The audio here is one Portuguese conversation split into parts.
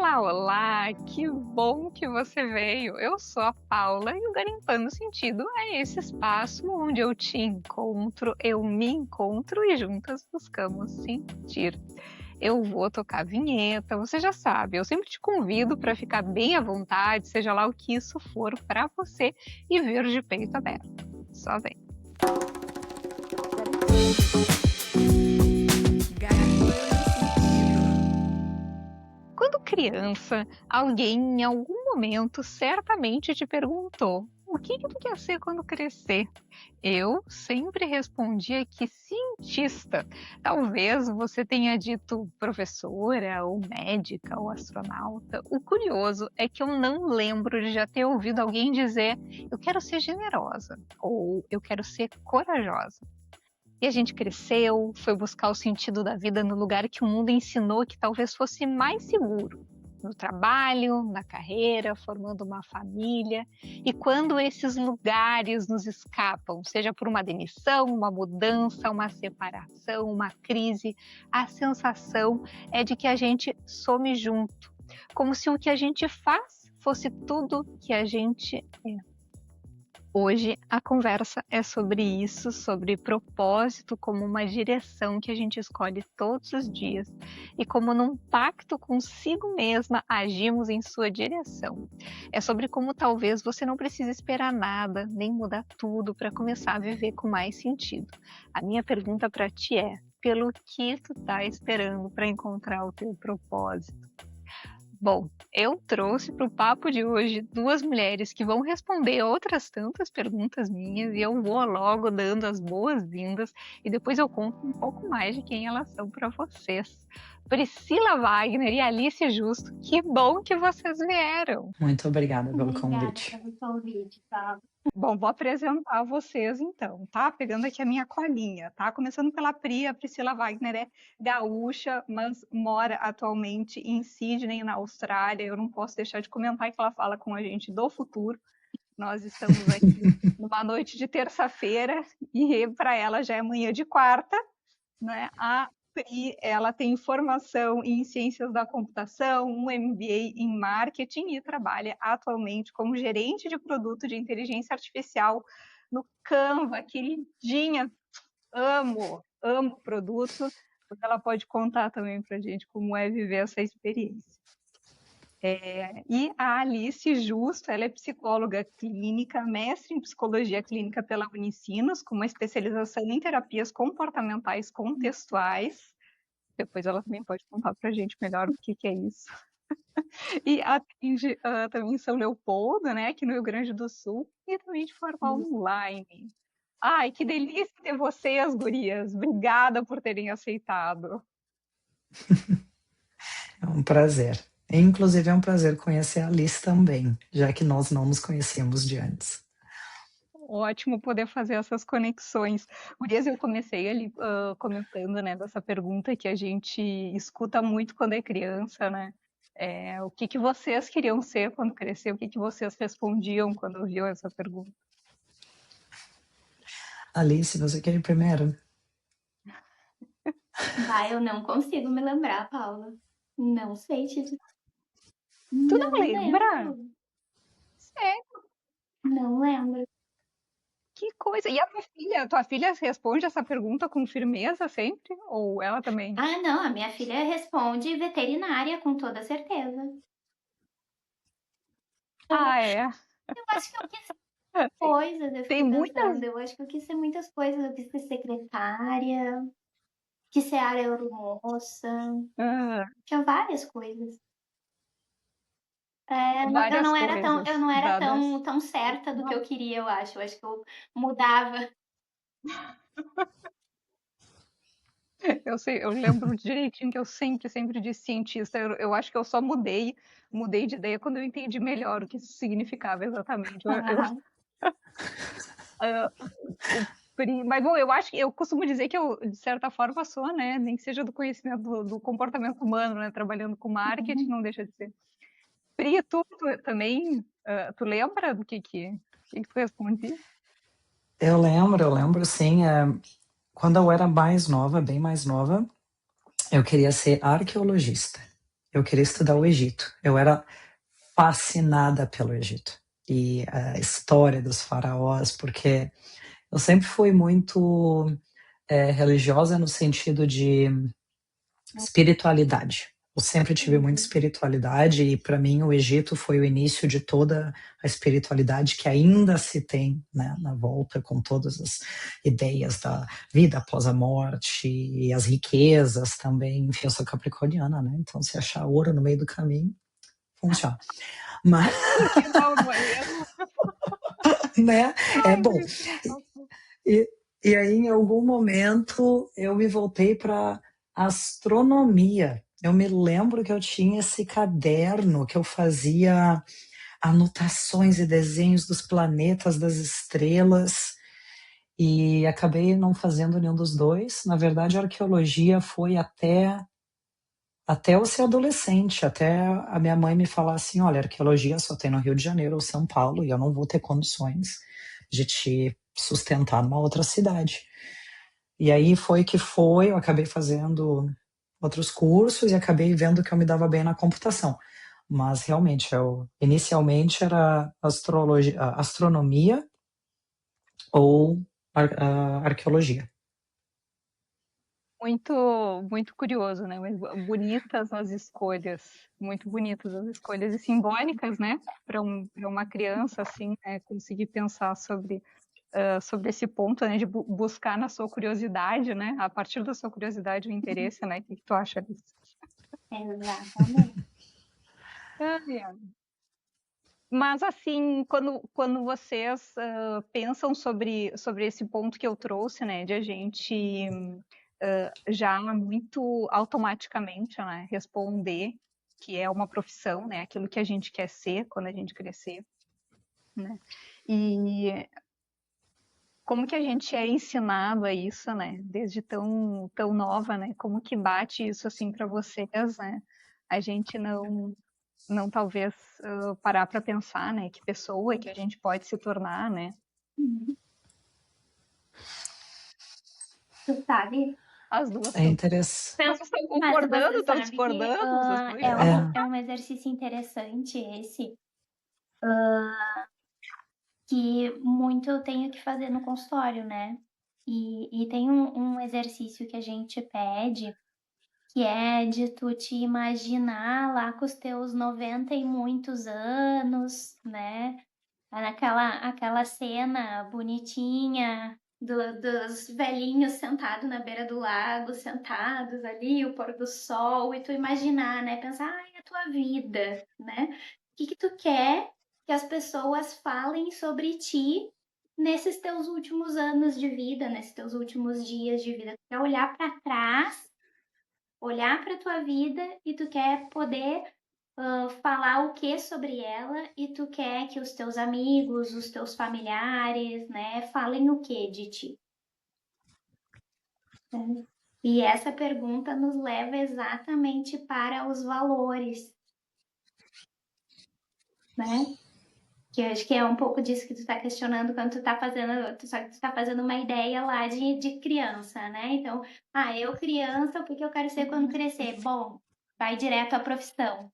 Olá, olá! Que bom que você veio! Eu sou a Paula e o Garimpando Sentido é esse espaço onde eu te encontro, eu me encontro e juntas buscamos sentir. Eu vou tocar vinheta, você já sabe, eu sempre te convido para ficar bem à vontade, seja lá o que isso for para você e vir de peito aberto. Só vem! Quando criança, alguém em algum momento certamente te perguntou: o que tu quer ser quando crescer? Eu sempre respondia que cientista. Talvez você tenha dito professora, ou médica, ou astronauta. O curioso é que eu não lembro de já ter ouvido alguém dizer: eu quero ser generosa, ou eu quero ser corajosa. E a gente cresceu, foi buscar o sentido da vida no lugar que o mundo ensinou que talvez fosse mais seguro. No trabalho, na carreira, formando uma família. E quando esses lugares nos escapam, seja por uma demissão, uma mudança, uma separação, uma crise, a sensação é de que a gente some junto. Como se o que a gente faz fosse tudo que a gente é. Hoje a conversa é sobre isso, sobre propósito como uma direção que a gente escolhe todos os dias e como num pacto consigo mesma agimos em sua direção. É sobre como talvez você não precise esperar nada, nem mudar tudo para começar a viver com mais sentido. A minha pergunta para ti é: pelo que tu tá esperando para encontrar o teu propósito? Bom, eu trouxe para o papo de hoje duas mulheres que vão responder outras tantas perguntas minhas e eu vou logo dando as boas-vindas e depois eu conto um pouco mais de quem elas são para vocês. Priscila Wagner e Alice Justo, que bom que vocês vieram! Muito obrigada pelo Obrigada convite. pelo convite, tá? Bom, vou apresentar vocês então, tá? Pegando aqui a minha colinha, tá? Começando pela Pri, a Priscila Wagner é gaúcha, mas mora atualmente em Sydney, na Austrália. Eu não posso deixar de comentar que ela fala com a gente do futuro. Nós estamos aqui numa noite de terça-feira e para ela já é manhã de quarta, né? A Pri, ela tem formação em ciências da computação, um MBA em marketing e trabalha atualmente como gerente de produto de inteligência artificial no Canva, queridinha, amo o produto, porque ela pode contar também para a gente como é viver essa experiência. E a Alice Justo, ela é psicóloga clínica, mestre em psicologia clínica pela Unicinos, com uma especialização em terapias comportamentais contextuais. Depois ela também pode contar para a gente melhor o que é isso. E atende também em São Leopoldo, né, aqui no Rio Grande do Sul, e também de forma online. Ai, que delícia ter vocês, gurias. Obrigada por terem aceitado. É um prazer. E, inclusive, é um prazer conhecer a Alice também, já que nós não nos conhecíamos de antes. Ótimo poder fazer essas conexões. Gurias, eu comecei ali comentando, né, dessa pergunta que a gente escuta muito quando é criança, né? O que vocês queriam ser quando crescer? O que vocês respondiam quando ouviam essa pergunta? Alice, você quer ir primeiro? Eu não consigo me lembrar, Paula. Não sei te dizer. Tu não Não lembra? lembro. Sério? Não lembro. Que coisa! E a tua filha responde essa pergunta com firmeza sempre? Ou ela também? Ah, não, a minha filha responde veterinária com toda certeza. Ah, é? Eu acho que eu quis coisas, eu Tem fiquei muitas. pensando, eu acho que eu quis ser muitas coisas, eu quis ser secretária, quis ser aeromoça, Ah, tinha várias coisas. Eu várias não era tão, coisas eu não era dadas. tão certa do que eu queria, eu acho. Eu acho que eu mudava. Eu sei, eu lembro direitinho que eu sempre disse cientista. Eu acho que eu só mudei de ideia quando eu entendi melhor o que isso significava exatamente. Ah, mas bom, eu acho que eu costumo dizer que eu, de certa forma, sou, né? Nem que seja do conhecimento do comportamento humano, né? Trabalhando com marketing, não deixa de ser. Pri, tu também, tu lembra do que tu respondia? Eu lembro, sim. Quando eu era mais nova, bem mais nova, eu queria ser arqueologista. eu queria estudar o Egito. Eu era fascinada pelo Egito e a história dos faraós, porque eu sempre fui muito religiosa no sentido de espiritualidade. Eu sempre tive muita espiritualidade e para mim o Egito foi o início de toda a espiritualidade que ainda se tem, né, na volta, com todas as ideias da vida após a morte e as riquezas também. Enfim, eu sou capricorniana, né? Então se achar ouro no meio do caminho, funciona. Mas Por que não, não é mesmo? né? É Ai, bom. meu Deus. E aí, em algum momento, eu me voltei para astronomia. Eu me lembro que eu tinha esse caderno que eu fazia anotações e desenhos dos planetas, das estrelas, e acabei não fazendo nenhum dos dois. Na verdade, a arqueologia foi até eu ser adolescente, até a minha mãe me falar assim, olha, arqueologia só tem no Rio de Janeiro ou São Paulo, e eu não vou ter condições de te sustentar numa outra cidade. E aí eu acabei fazendo outros cursos e acabei vendo que eu me dava bem na computação. Mas realmente, inicialmente era astronomia ou arqueologia. Muito, muito curioso, né? Mas bonitas as escolhas, muito bonitas as escolhas e simbólicas, né? Para uma criança, assim, né? Conseguir pensar sobre esse ponto, né? De buscar na sua curiosidade, né? A partir da sua curiosidade, o interesse, né? O que tu acha disso? Exatamente. Mas, assim, quando vocês pensam sobre esse ponto que eu trouxe, né? De a gente já muito automaticamente, né, responder que é uma profissão, né, aquilo que a gente quer ser quando a gente crescer, né? E como que a gente é ensinado a isso, né, desde tão nova, né? Como que bate isso assim para vocês, né? A gente não talvez parar para pensar, né, que pessoa que a gente pode se tornar, né? Tu sabe? As duas É estão. interessante. Vocês estão Mas concordando, você estão sabe que discordando? Vocês estão é, achando? é um exercício interessante esse, que muito eu tenho que fazer no consultório, né? E tem um exercício que a gente pede, que é de tu te imaginar lá com os teus 90 e muitos anos, né? Aquela cena bonitinha dos velhinhos sentados na beira do lago, sentados ali, o pôr do sol, e tu imaginar, né? Pensar, ai, a tua vida, né? O que que tu quer que as pessoas falem sobre ti nesses teus últimos anos de vida, nesses teus últimos dias de vida? Tu quer olhar para trás, olhar para tua vida e tu quer poder falar o que sobre ela e tu quer que os teus amigos, os teus familiares, né, falem o que de ti. Né? E essa pergunta nos leva exatamente para os valores, né? Que eu acho que é um pouco disso que tu está questionando quando tu tá fazendo, só que tu tá fazendo uma ideia lá de criança, né? Então, eu criança, o que eu quero ser quando crescer? Bom, vai direto à profissão.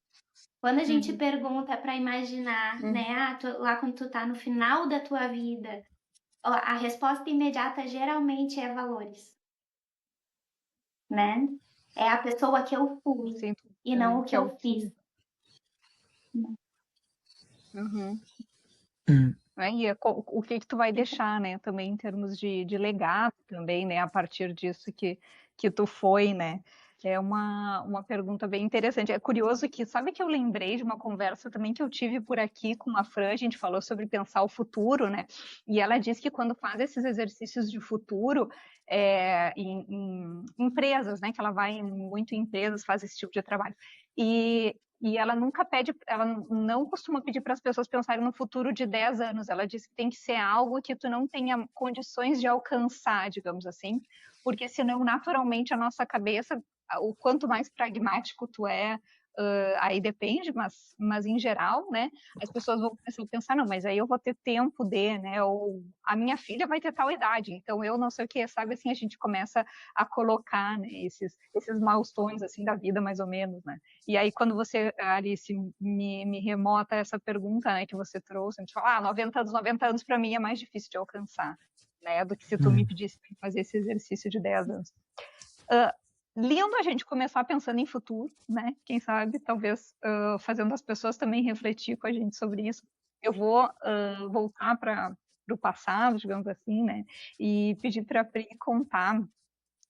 Quando a gente pergunta para imaginar, né, lá quando tu tá no final da tua vida, a resposta imediata geralmente é valores, né? É a pessoa que eu fui Sim, e não o que que é eu o fiz. que. Uhum. Hum. Né? E o que tu vai deixar, né? Também em termos de legado também, né? A partir disso que tu foi, né? É uma pergunta bem interessante. É curioso que, sabe que eu lembrei de uma conversa também que eu tive por aqui com a Fran, a gente falou sobre pensar o futuro, né? E ela disse que quando faz esses exercícios de futuro em empresas, né? Que ela vai muito em empresas, faz esse tipo de trabalho. E ela nunca pede, ela não costuma pedir para as pessoas pensarem no futuro de 10 anos. Ela diz que tem que ser algo que tu não tenha condições de alcançar, digamos assim, porque senão, naturalmente, a nossa cabeça, o quanto mais pragmático tu é, aí depende, mas em geral, né, as pessoas vão começar a pensar, não, mas aí eu vou ter tempo de, né, ou a minha filha vai ter tal idade, então eu não sei o que, sabe, assim, a gente começa a colocar, né, esses milestones, assim, da vida, mais ou menos, né, e aí quando você, Alice, me remota essa pergunta, né, que você trouxe, a gente fala, 90 anos para mim é mais difícil de alcançar, né, do que se tu me pedisse para fazer esse exercício de 10 anos. Lindo a gente começar pensando em futuro, né? Quem sabe, talvez fazendo as pessoas também refletir com a gente sobre isso. Eu vou voltar para o passado, digamos assim, né? E pedir para a Pri contar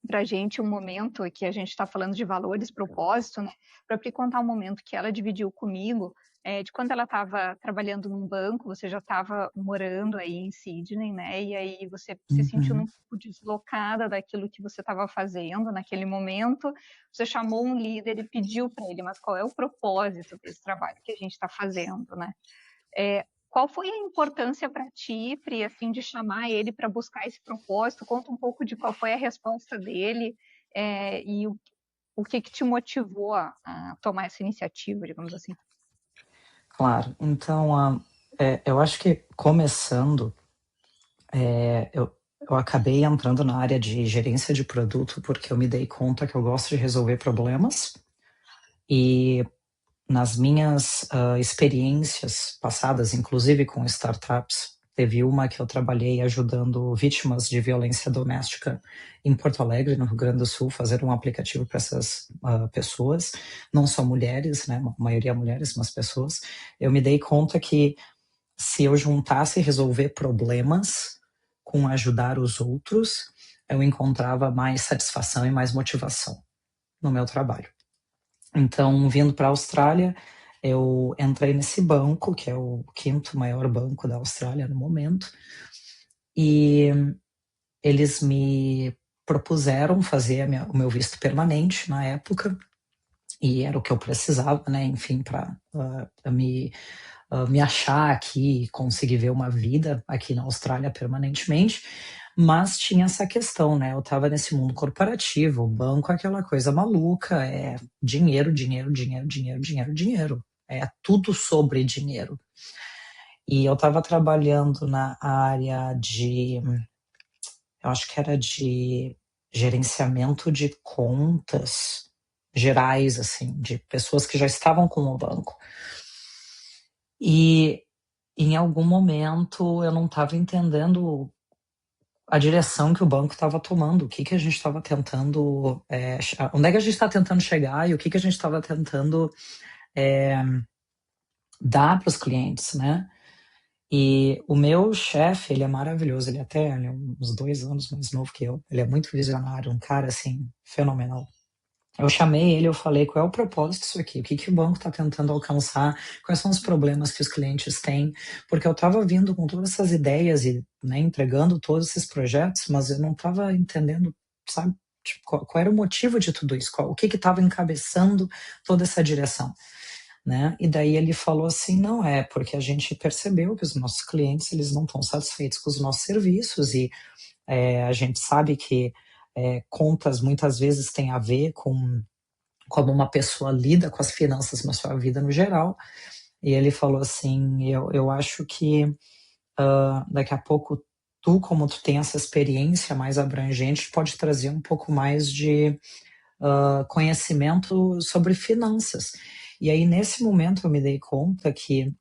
para a gente um momento que a gente está falando de valores, propósito, né? Para a Pri contar um momento que ela dividiu comigo de quando ela estava trabalhando num banco, você já estava morando aí em Sydney, né? E aí você se sentiu um pouco deslocada daquilo que você estava fazendo naquele momento. Você chamou um líder e pediu para ele, mas qual é o propósito desse trabalho que a gente está fazendo, né? Qual foi a importância para ti, Pri, assim, de chamar ele para buscar esse propósito? Conta um pouco de qual foi a resposta dele e o que te motivou a tomar essa iniciativa, digamos assim. Claro. Então, eu acho que começando, eu acabei entrando na área de gerência de produto porque eu me dei conta que eu gosto de resolver problemas e nas minhas experiências passadas, inclusive com startups, teve uma que eu trabalhei ajudando vítimas de violência doméstica em Porto Alegre, no Rio Grande do Sul, fazer um aplicativo para essas pessoas, não só mulheres, né, a maioria mulheres, mas pessoas. Eu me dei conta que se eu juntasse resolver problemas com ajudar os outros, eu encontrava mais satisfação e mais motivação no meu trabalho. Então, vindo para a Austrália, eu entrei nesse banco, que é o 5º maior banco da Austrália no momento, e eles me propuseram fazer o meu visto permanente na época, e era o que eu precisava, né, enfim, para me achar aqui, conseguir ver uma vida aqui na Austrália permanentemente, mas tinha essa questão, né? Eu estava nesse mundo corporativo, o banco é aquela coisa maluca, é dinheiro, dinheiro, dinheiro, dinheiro, dinheiro, dinheiro. É tudo sobre dinheiro. E eu estava trabalhando na área eu acho que era de gerenciamento de contas gerais, assim, de pessoas que já estavam com o banco. E em algum momento eu não estava entendendo a direção que o banco estava tomando, o que a gente estava tentando, onde é que a gente está tentando chegar e o que a gente estava tentando dar para os clientes, né? E o meu chefe, ele é maravilhoso, ele é uns 2 anos mais novo que eu, ele é muito visionário, um cara assim, fenomenal. Eu chamei ele, eu falei, qual é o propósito disso aqui? O que o banco está tentando alcançar? Quais são os problemas que os clientes têm? Porque eu estava vindo com todas essas ideias e, né, entregando todos esses projetos, mas eu não estava entendendo, sabe, tipo, qual era o motivo de tudo isso? O que estava encabeçando toda essa direção? Né? E daí ele falou assim, não é, porque a gente percebeu que os nossos clientes, eles não estão satisfeitos com os nossos serviços e a gente sabe que contas muitas vezes têm a ver com como uma pessoa lida com as finanças na sua vida no geral. E ele falou assim, eu acho que daqui a pouco como tu tem essa experiência mais abrangente, pode trazer um pouco mais de conhecimento sobre finanças. E aí, nesse momento, eu me dei conta que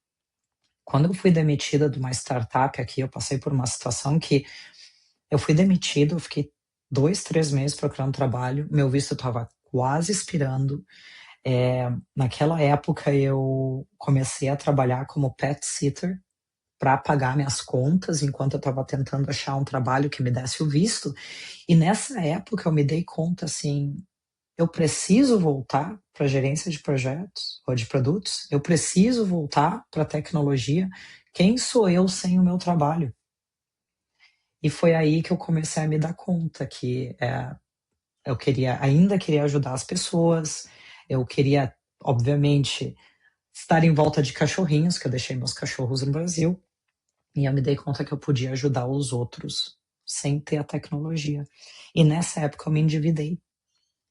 quando eu fui demitida de uma startup aqui, eu passei por uma situação que eu fui demitido, eu fiquei 2, 3 meses procurando trabalho, meu visto estava quase expirando. Naquela época, eu comecei a trabalhar como pet sitter para pagar minhas contas enquanto eu estava tentando achar um trabalho que me desse o visto. E nessa época, eu me dei conta, assim, eu preciso voltar para gerência de projetos ou de produtos, eu preciso voltar para tecnologia. Quem sou eu sem o meu trabalho? E foi aí que eu comecei a me dar conta que eu ainda queria ajudar as pessoas, eu queria, obviamente, estar em volta de cachorrinhos, que eu deixei meus cachorros no Brasil, e eu me dei conta que eu podia ajudar os outros sem ter a tecnologia. E nessa época eu me endividei.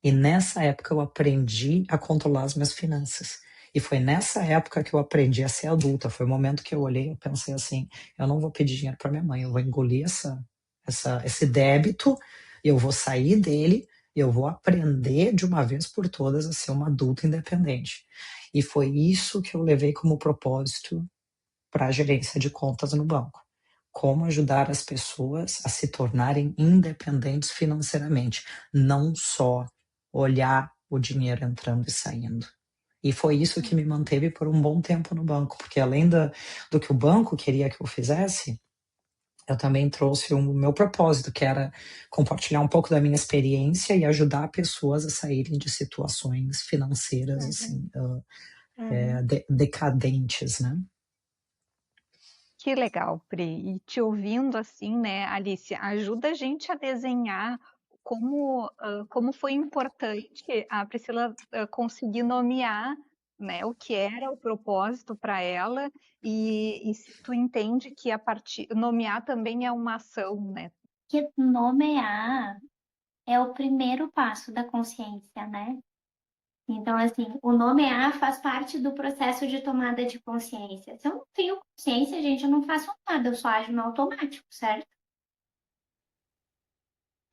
E nessa época eu aprendi a controlar as minhas finanças. E foi nessa época que eu aprendi a ser adulta. Foi o momento que eu olhei e pensei assim: eu não vou pedir dinheiro para minha mãe, eu vou engolir esse débito, eu vou sair dele, eu vou aprender de uma vez por todas a ser uma adulta independente. E foi isso que eu levei como propósito para a gerência de contas no banco. Como ajudar as pessoas a se tornarem independentes financeiramente, não só olhar o dinheiro entrando e saindo. E foi isso que me manteve por um bom tempo no banco, porque além do que o banco queria que eu fizesse, eu também trouxe o meu propósito, que era compartilhar um pouco da minha experiência e ajudar pessoas a saírem de situações financeiras assim, decadentes, né? Que legal, Pri. E te ouvindo assim, né, Alice, ajuda a gente a desenhar como foi importante a Priscila conseguir nomear, né, o que era o propósito para ela e se tu entende que a partir nomear também é uma ação, né? Que nomear é o primeiro passo da consciência, né? Então, assim, o nomear faz parte do processo de tomada de consciência. Se eu não tenho consciência, gente, eu não faço nada, eu só ajo no automático, certo?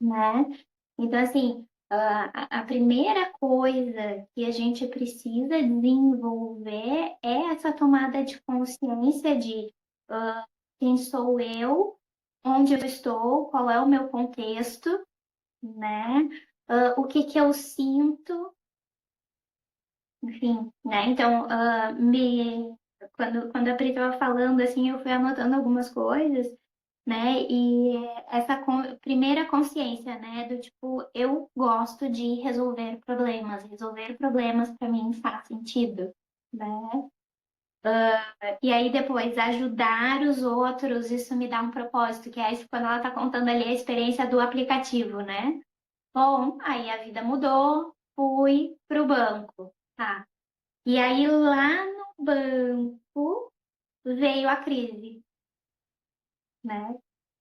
Né? Então, assim, a primeira coisa que a gente precisa desenvolver é essa tomada de consciência de quem sou eu, onde eu estou, qual é o meu contexto, né? O que que eu sinto, enfim, né? Então, quando a Pri estava falando, assim, eu fui anotando algumas coisas, né? E essa primeira consciência, né? Do tipo, eu gosto de resolver problemas para mim faz sentido, né? E aí depois ajudar os outros, isso me dá um propósito, que é isso quando ela tá contando ali a experiência do aplicativo, né? Bom, aí a vida mudou, fui pro banco, tá? E aí lá no banco veio a crise, né?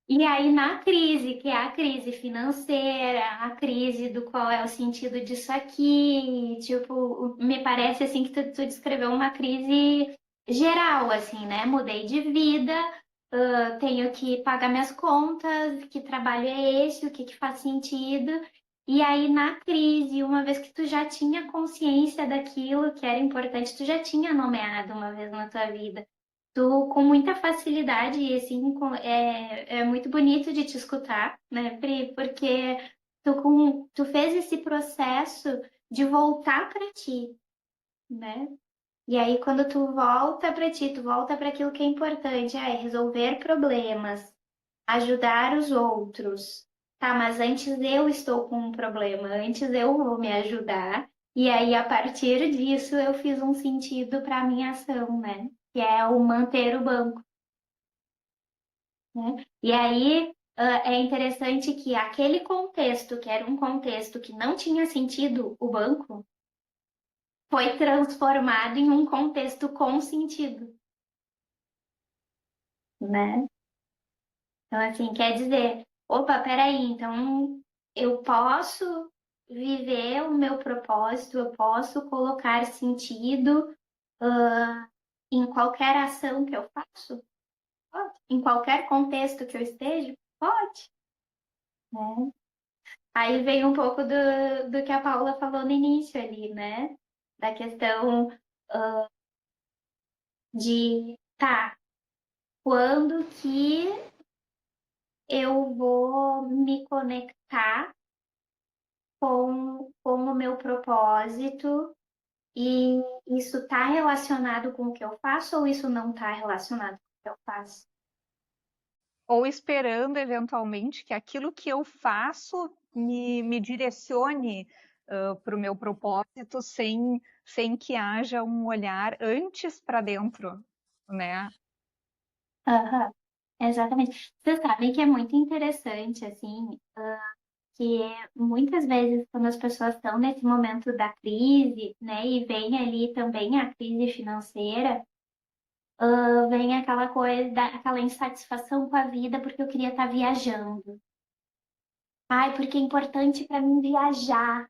E aí na crise, que é a crise financeira, a crise do qual é o sentido disso aqui, tipo, me parece assim que tu descreveu uma crise geral, assim, né? Mudei de vida, tenho que pagar minhas contas, que trabalho é esse, o que que faz sentido. E aí na crise, uma vez que tu já tinha consciência daquilo que era importante, tu já tinha nomeado uma vez na tua vida. Tu, com muita facilidade, e assim, é muito bonito de te escutar, né, Pri? Porque tu fez esse processo de voltar para ti, né? E aí, quando tu volta para ti, tu volta para aquilo que é importante, é resolver problemas, ajudar os outros. Tá, mas antes eu estou com um problema, antes eu vou me ajudar. E aí, a partir disso, eu fiz um sentido para a minha ação, né? Que é o manter o banco, né? E aí, é interessante que aquele contexto, que era um contexto que não tinha sentido o banco, foi transformado em um contexto com sentido, né? Então, assim, quer dizer, opa, peraí, então eu posso viver o meu propósito, eu posso colocar sentido, em qualquer ação que eu faço? Pode. Em qualquer contexto que eu esteja? Pode, né? Aí vem um pouco do que a Paula falou no início ali, né? Da questão de, tá, quando que eu vou me conectar com o meu propósito e isso está relacionado com o que eu faço ou isso não está relacionado com o que eu faço? Ou esperando eventualmente que aquilo que eu faço me direcione para o meu propósito sem que haja um olhar antes para dentro, né? Aham, exatamente. Vocês sabem que é muito interessante, assim, que muitas vezes quando as pessoas estão nesse momento da crise, né, e vem ali também a crise financeira, vem aquela coisa, aquela insatisfação com a vida porque eu queria estar viajando. Ai, porque é importante para mim viajar.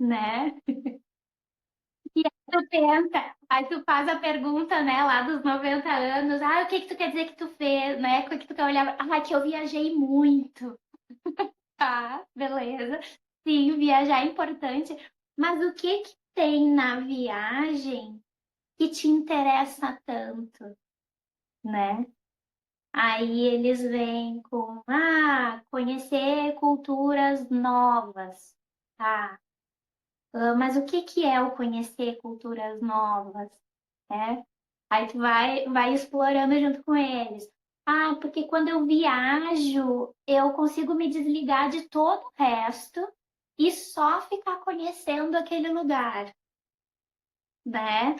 né? E aí tu tenta, aí tu faz a pergunta, né, lá dos 90 anos, o que que tu quer dizer que tu fez, né? O que tu quer olhar? Que eu viajei muito. Tá, beleza. Sim, viajar é importante, mas o que que tem na viagem que te interessa tanto, né? Aí eles vêm com, conhecer culturas novas, tá? Mas o que que é o conhecer culturas novas, né? Aí tu vai explorando junto com eles. Porque quando eu viajo, eu consigo me desligar de todo o resto e só ficar conhecendo aquele lugar, né?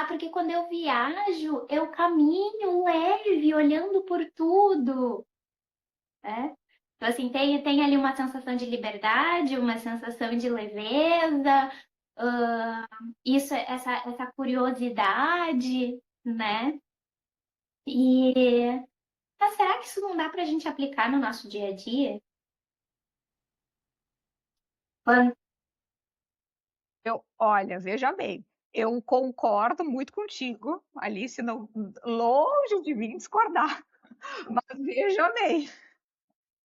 Porque quando eu viajo, eu caminho leve, olhando por tudo, né? Então, assim, tem ali uma sensação de liberdade, uma sensação de leveza, essa curiosidade, né? E será que isso não dá para a gente aplicar no nosso dia a dia? Quando- Olha, veja bem, eu concordo muito contigo, Alice, não, longe de mim discordar, mas veja bem,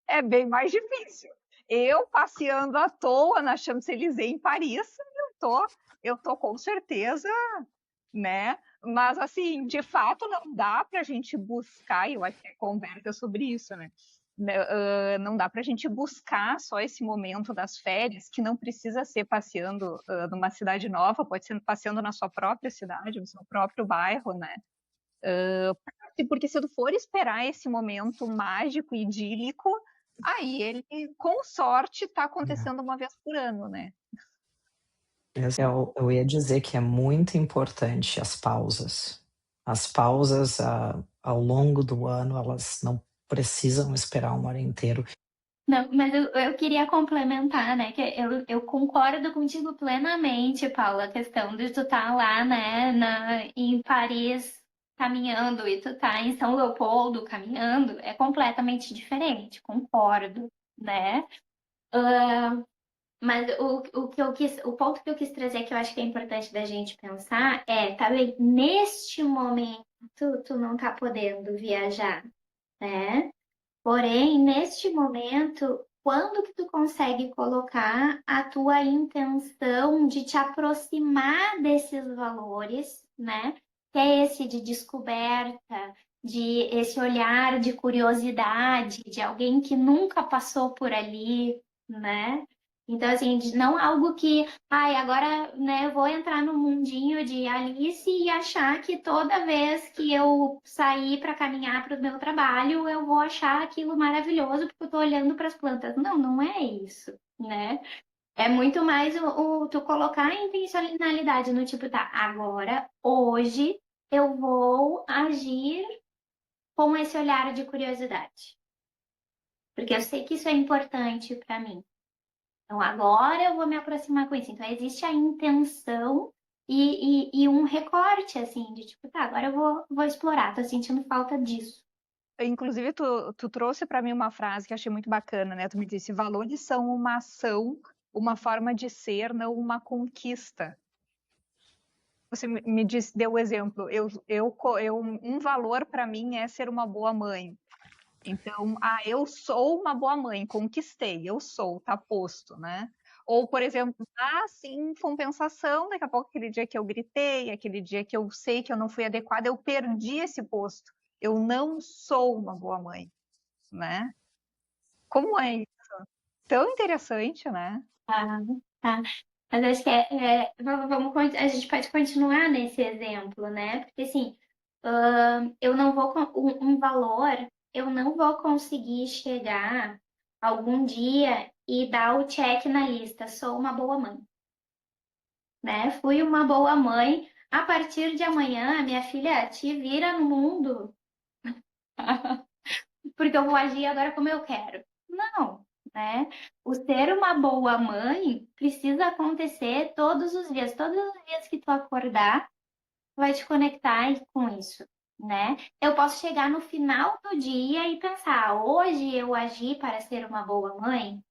é bem mais difícil. Eu passeando à toa na Champs-Élysées em Paris, eu tô com certeza, né? Mas assim, de fato, não dá para a gente buscar, e eu até conversa sobre isso, né? Não dá para a gente buscar só esse momento das férias, que não precisa ser passeando numa cidade nova, pode ser passeando na sua própria cidade, no seu próprio bairro, né? Porque se tu for esperar esse momento mágico e idílico, aí ele, com sorte, está acontecendo uma vez por ano, né? Eu ia dizer que é muito importante as pausas. As pausas ao longo do ano, elas não precisam esperar um ano inteiro. Não, mas eu queria complementar, né? Que eu concordo contigo plenamente, Paula, a questão de tu estar lá, né, em Paris caminhando e tu tá em São Leopoldo caminhando, é completamente diferente, concordo, né? Mas o ponto que eu quis trazer que eu acho que é importante da gente pensar tá bem, neste momento tu não tá podendo viajar, né? Porém, neste momento, quando que tu consegue colocar a tua intenção de te aproximar desses valores, né? Que é esse de descoberta, de esse olhar de curiosidade, de alguém que nunca passou por ali, né? Então, assim, não algo que, agora, né, eu vou entrar no mundinho de Alice e achar que toda vez que eu sair para caminhar para o meu trabalho, eu vou achar aquilo maravilhoso porque eu estou olhando para as plantas. Não, não é isso, né? É muito mais tu colocar a intencionalidade no tipo, tá, agora, hoje, eu vou agir com esse olhar de curiosidade. Porque eu sei que isso é importante para mim. Então, agora eu vou me aproximar com isso. Então, existe a intenção e um recorte, assim, de tipo, tá, agora eu vou explorar, tô sentindo falta disso. Inclusive, tu trouxe para mim uma frase que achei muito bacana, né? Tu me disse: valores são uma ação, uma forma de ser, não uma conquista. Você me disse, deu o exemplo. Um valor para mim é ser uma boa mãe. Então, eu sou uma boa mãe, conquistei, eu sou, tá posto, né? Ou, por exemplo, sim, compensação, daqui a pouco aquele dia que eu gritei, aquele dia que eu sei que eu não fui adequada, eu perdi esse posto. Eu não sou uma boa mãe, né? Como é tão interessante, né? Tá, tá. Mas acho que a gente pode continuar nesse exemplo, né? Porque assim, eu não vou um valor, eu não vou conseguir chegar algum dia e dar o check na lista, sou uma boa mãe, né? Fui uma boa mãe. A partir de amanhã, minha filha, te vira no mundo, porque eu vou agir agora como eu quero. Não, né? O ser uma boa mãe precisa acontecer todos os dias. Todos os dias que tu acordar, vai te conectar com isso, né? Eu posso chegar no final do dia e pensar, hoje eu agi para ser uma boa mãe?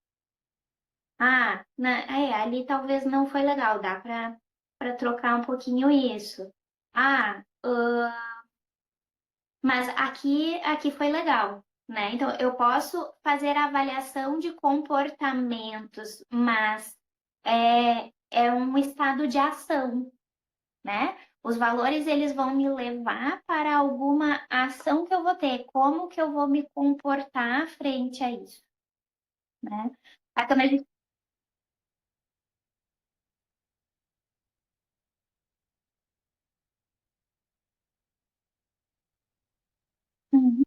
Ali talvez não foi legal, dá para trocar um pouquinho isso. Ah, mas aqui foi legal, né? Então eu posso fazer a avaliação de comportamentos, mas é um estado de ação, né? Os valores eles vão me levar para alguma ação que eu vou ter, como que eu vou me comportar frente a isso, né? Aí quando a gente... Uhum.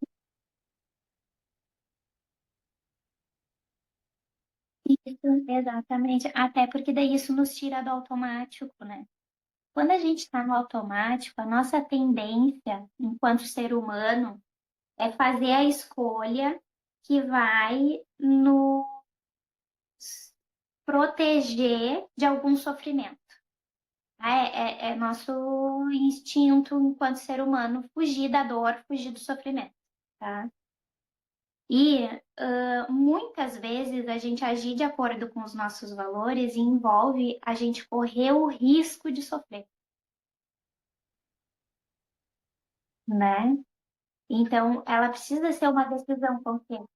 Isso, exatamente. Até porque daí isso nos tira do automático, né? Quando a gente está no automático, a nossa tendência, enquanto ser humano, é fazer a escolha que vai nos proteger de algum sofrimento. É nosso instinto, enquanto ser humano, fugir da dor, fugir do sofrimento, tá? E muitas vezes a gente agir de acordo com os nossos valores e envolve a gente correr o risco de sofrer, né? Então, ela precisa ser uma decisão consciente.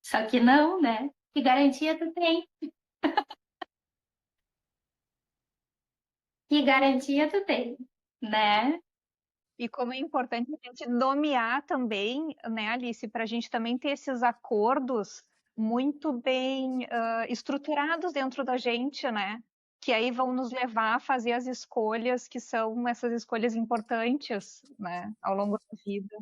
Só que não, né? Que garantia tu tem? Que garantia tu tem, né? E como é importante a gente nomear também, né, Alice, para a gente também ter esses acordos muito bem estruturados dentro da gente, né? Que aí vão nos levar a fazer as escolhas que são essas escolhas importantes, né, ao longo da vida.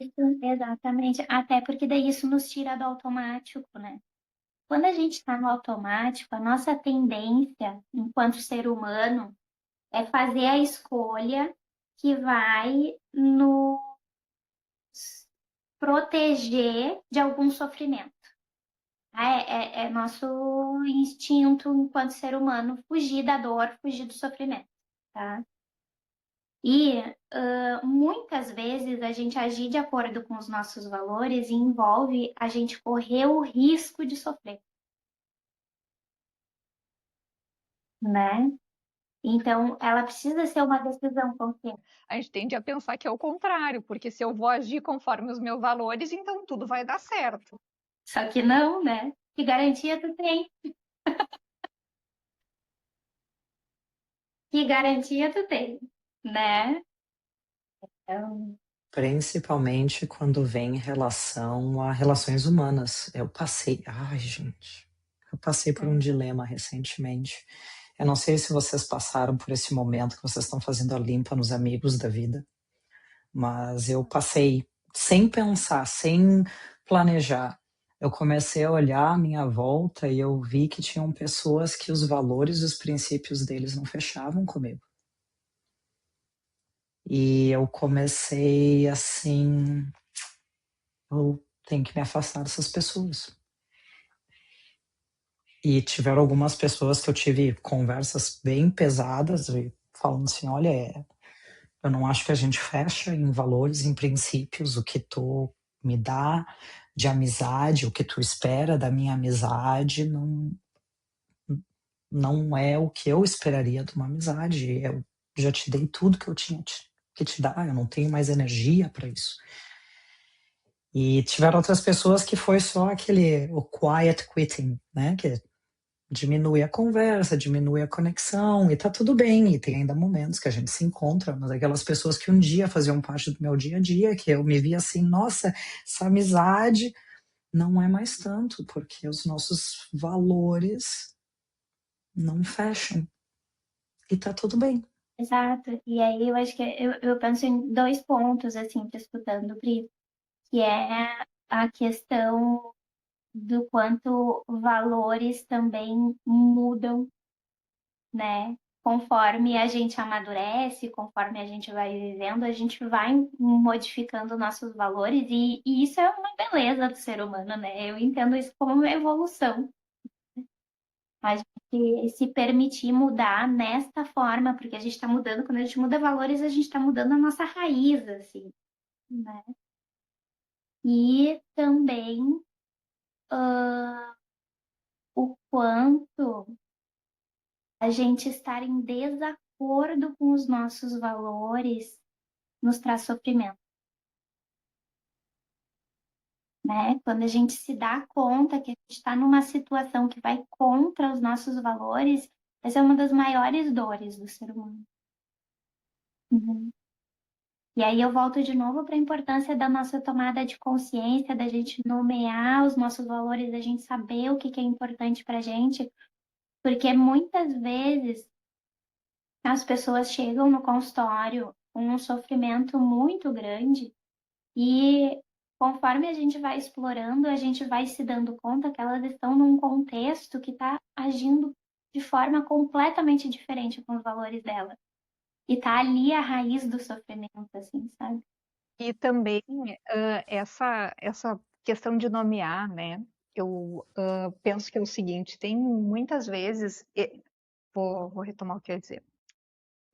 Isso, exatamente. Até porque daí isso nos tira do automático, né? Quando a gente está no automático, a nossa tendência, enquanto ser humano, é fazer a escolha que vai nos proteger de algum sofrimento. É nosso instinto, enquanto ser humano, fugir da dor, fugir do sofrimento, tá? E muitas vezes a gente agir de acordo com os nossos valores envolve a gente correr o risco de sofrer, né? Então, ela precisa ser uma decisão consciente. A gente tende a pensar que é o contrário, porque se eu vou agir conforme os meus valores, então tudo vai dar certo. Só que não, né? Que garantia tu tem? Que garantia tu tem, né? Então, Principalmente quando vem em relação a relações humanas. Ai, gente, eu passei por um dilema recentemente. Eu não sei se vocês passaram por esse momento que vocês estão fazendo a limpa nos amigos da vida, mas eu passei sem pensar, sem planejar. Eu comecei a olhar à minha volta e eu vi que tinham pessoas que os valores e os princípios deles não fechavam comigo. E eu comecei assim, eu tenho que me afastar dessas pessoas. E tiveram algumas pessoas que eu tive conversas bem pesadas, falando assim, olha, eu não acho que a gente fecha em valores, em princípios, o que tu me dá de amizade, o que tu espera da minha amizade, não é o que eu esperaria de uma amizade. Eu já te dei tudo que eu tinha que te dar, eu não tenho mais energia para isso. E tiveram outras pessoas que foi só o quiet quitting, né? Que diminui a conversa, diminui a conexão, e tá tudo bem, e tem ainda momentos que a gente se encontra, mas aquelas pessoas que um dia faziam parte do meu dia a dia, que eu me via assim, nossa, essa amizade não é mais tanto, porque os nossos valores não fecham, e tá tudo bem. exato. E aí eu acho que eu penso em dois pontos, assim, te escutando, Pri, que é a questão do quanto valores também mudam, né? Conforme a gente amadurece, conforme a gente vai vivendo, a gente vai modificando nossos valores, e isso é uma beleza do ser humano, né? Eu entendo isso como uma evolução. A gente se permitir mudar nesta forma, porque a gente está mudando, quando a gente muda valores, a gente está mudando a nossa raiz, assim, né? E também o quanto a gente estar em desacordo com os nossos valores nos traz sofrimento, né? Quando a gente se dá conta que a gente está numa situação que vai contra os nossos valores, essa é uma das maiores dores do ser humano. Uhum. E aí eu volto de novo para a importância da nossa tomada de consciência, da gente nomear os nossos valores, da gente saber o que que é importante para a gente, porque muitas vezes as pessoas chegam no consultório com um sofrimento muito grande e conforme a gente vai explorando, a gente vai se dando conta que elas estão num contexto que está agindo de forma completamente diferente com os valores dela. E tá ali a raiz do sofrimento, assim, sabe? E também essa questão de nomear, né? Eu penso que é o seguinte: tem muitas vezes, vou retomar o que eu ia dizer.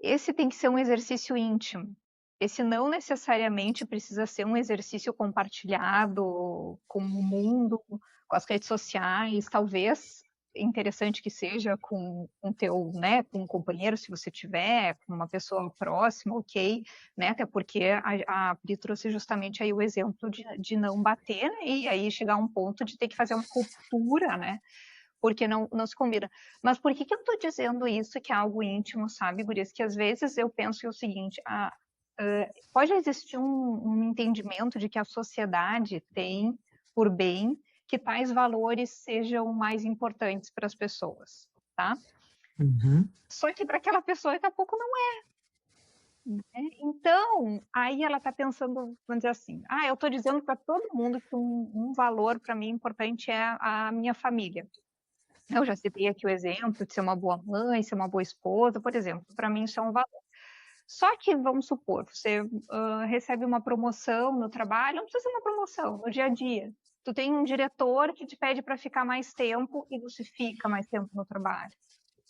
Esse tem que ser um exercício íntimo. Esse não necessariamente precisa ser um exercício compartilhado com o mundo, com as redes sociais. Talvez interessante que seja com teu, né, com um companheiro, se você tiver, com uma pessoa próxima, ok, né? Até porque a Pri trouxe justamente aí o exemplo de não bater, né? E aí chegar a um ponto de ter que fazer uma ruptura, né? Porque não se combina. Mas por que eu estou dizendo isso, que é algo íntimo, sabe, Gurias? Que às vezes eu penso que é o seguinte, pode existir um entendimento de que a sociedade tem por bem que tais valores sejam mais importantes para as pessoas, tá? Uhum. Só que para aquela pessoa daqui a pouco não é. Né? Então, aí ela está pensando, vamos dizer assim, eu estou dizendo para todo mundo que um valor para mim importante é a minha família. Eu já citei aqui o exemplo de ser uma boa mãe, ser uma boa esposa, por exemplo. Para mim, isso é um valor. Só que, vamos supor, você recebe uma promoção no trabalho, não precisa ser uma promoção, no dia a dia. Tu tem um diretor que te pede para ficar mais tempo e você fica mais tempo no trabalho.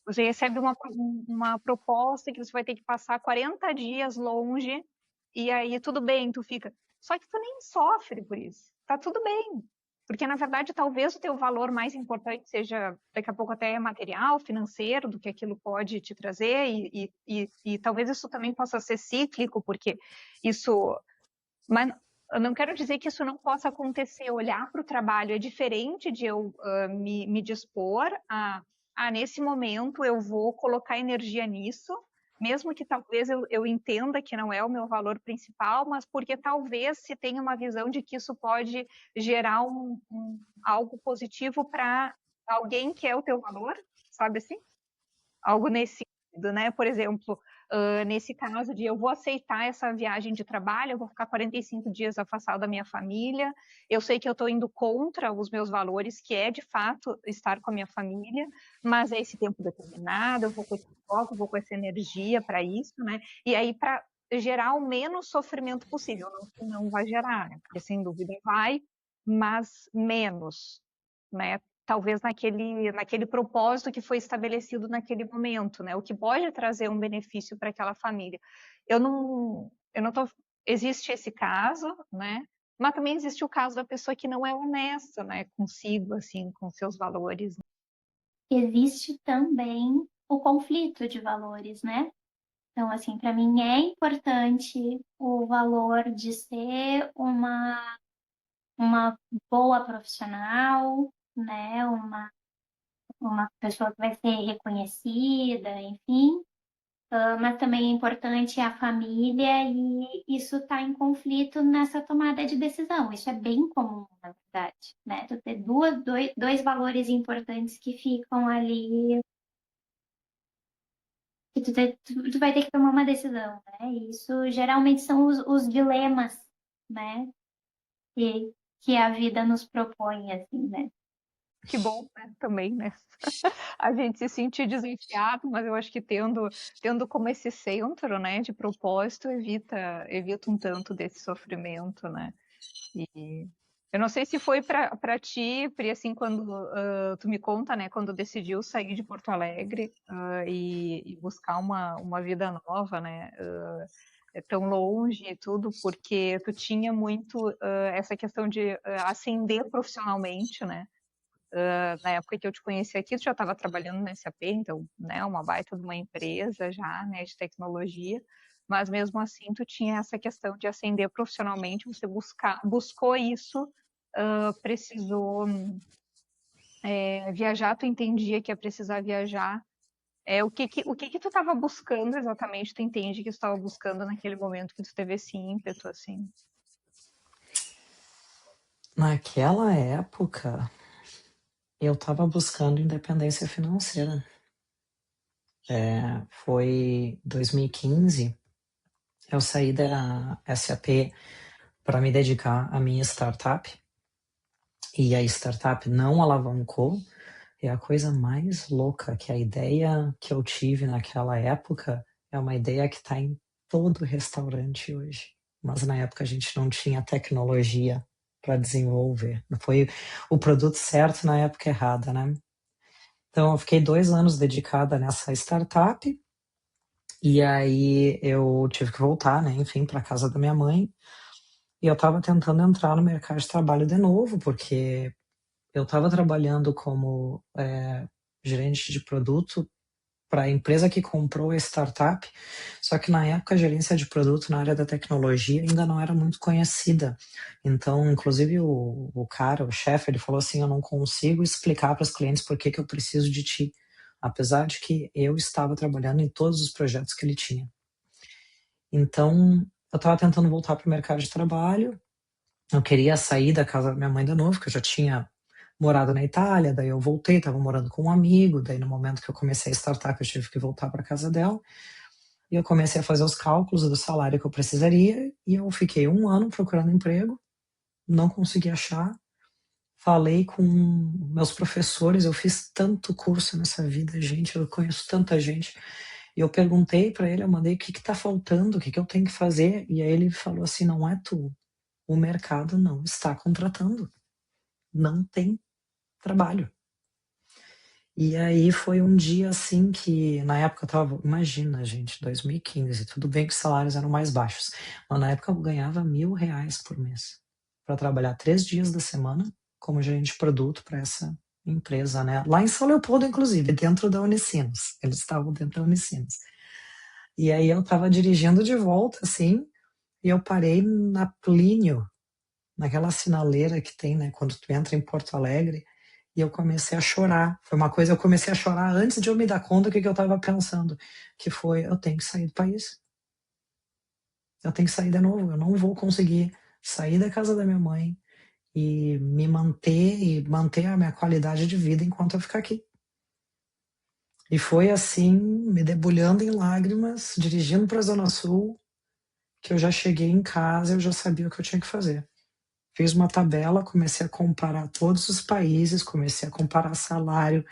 Você recebe uma proposta que você vai ter que passar 40 dias longe e aí tudo bem, tu fica. Só que tu nem sofre por isso. Tá tudo bem. Porque, na verdade, talvez o teu valor mais importante seja, daqui a pouco, até material, financeiro, do que aquilo pode te trazer, e talvez isso também possa ser cíclico, porque isso. Mas eu não quero dizer que isso não possa acontecer. Olhar para o trabalho é diferente de eu me dispor nesse momento, eu vou colocar energia nisso, mesmo que talvez eu entenda que não é o meu valor principal, mas porque talvez se tenha uma visão de que isso pode gerar algo positivo para alguém que é o teu valor, sabe assim? Algo nesse sentido, né? Por exemplo, nesse caso de eu vou aceitar essa viagem de trabalho, eu vou ficar 45 dias afastado da minha família, eu sei que eu estou indo contra os meus valores, que é de fato estar com a minha família, mas é esse tempo determinado, eu vou com esse foco, vou com essa energia para isso, né? E aí, para gerar o menos sofrimento possível, não que não vai gerar, né? Porque sem dúvida vai, mas menos, né? Talvez naquele propósito que foi estabelecido naquele momento, né? O que pode trazer um benefício para aquela família. Eu não tô, existe esse caso, né? Mas também existe o caso da pessoa que não é honesta, né? Consigo, assim, com seus valores. Existe também o conflito de valores, né? Então, assim, para mim é importante o valor de ser uma boa profissional, né? Uma pessoa que vai ser reconhecida, enfim. Mas também é importante a família e isso está em conflito nessa tomada de decisão. Isso é bem comum, na verdade, né? Tu ter dois valores importantes que ficam ali, que tu vai ter que tomar uma decisão, né? E isso geralmente são os dilemas, né? Que a vida nos propõe, assim, né? Que bom, né? Também, né? A gente se sentir desafiado, mas eu acho que tendo como esse centro, né, de propósito, evita um tanto desse sofrimento, né? E Eu não sei se foi para ti, Pri, assim, quando tu me conta, né, quando decidiu sair de Porto Alegre e buscar uma vida nova, né, tão longe e tudo, porque tu tinha muito essa questão de ascender profissionalmente, né? Na época que eu te conheci aqui, tu já estava trabalhando na SAP, então, né, uma baita de uma empresa já, né, de tecnologia, mas mesmo assim tu tinha essa questão de ascender profissionalmente, você buscou isso, precisou viajar, tu entendia que ia precisar viajar. O que tu estava buscando exatamente, tu entende que tu estava buscando naquele momento que tu teve esse ímpeto, assim? Naquela época, eu estava buscando independência financeira. Foi 2015, eu saí da SAP para me dedicar à minha startup, e a startup não alavancou. É a coisa mais louca, que a ideia que eu tive naquela época é uma ideia que está em todo restaurante hoje. Mas na época a gente não tinha tecnologia para desenvolver. Foi o produto certo na época errada, né? Então eu fiquei 2 anos dedicada nessa startup, e aí eu tive que voltar, né, enfim, para casa da minha mãe. E eu estava tentando entrar no mercado de trabalho de novo, porque eu estava trabalhando como gerente de produto para a empresa que comprou a startup, só que na época a gerência de produto na área da tecnologia ainda não era muito conhecida. Então, inclusive, o cara, o chefe, ele falou assim: eu não consigo explicar para os clientes por que eu preciso de ti, apesar de que eu estava trabalhando em todos os projetos que ele tinha. Então, eu estava tentando voltar para o mercado de trabalho, eu queria sair da casa da minha mãe de novo, que eu já tinha morado na Itália, daí eu voltei, estava morando com um amigo, daí no momento que eu comecei a startup eu tive que voltar para casa dela, e eu comecei a fazer os cálculos do salário que eu precisaria, e eu fiquei 1 ano procurando emprego, não consegui achar, falei com meus professores, eu fiz tanto curso nessa vida, gente, eu conheço tanta gente, e eu perguntei para ele, eu mandei o que está faltando, o que eu tenho que fazer, e aí ele falou assim: não é tu, o mercado não está contratando, não tem trabalho. E aí foi um dia assim que, na época eu tava, imagina, gente, 2015, tudo bem que os salários eram mais baixos, mas na época eu ganhava R$ 1.000 por mês para trabalhar 3 dias da semana como gerente de produto para essa empresa, né? Lá em São Leopoldo, inclusive, dentro da Unicinos. Eles estavam dentro da Unicinos. E aí eu tava dirigindo de volta, assim, e eu parei na Plínio, naquela sinaleira que tem, né, quando tu entra em Porto Alegre, e eu comecei a chorar. Foi uma coisa, eu comecei a chorar antes de eu me dar conta do que eu estava pensando, que foi: eu tenho que sair do país. Eu tenho que sair de novo, eu não vou conseguir sair da casa da minha mãe e me manter e manter a minha qualidade de vida enquanto eu ficar aqui. E foi assim, me debulhando em lágrimas, dirigindo para a Zona Sul, que eu já cheguei em casa, eu já sabia o que eu tinha que fazer. Fiz uma tabela, comecei a comparar todos os países, comecei a comparar salário,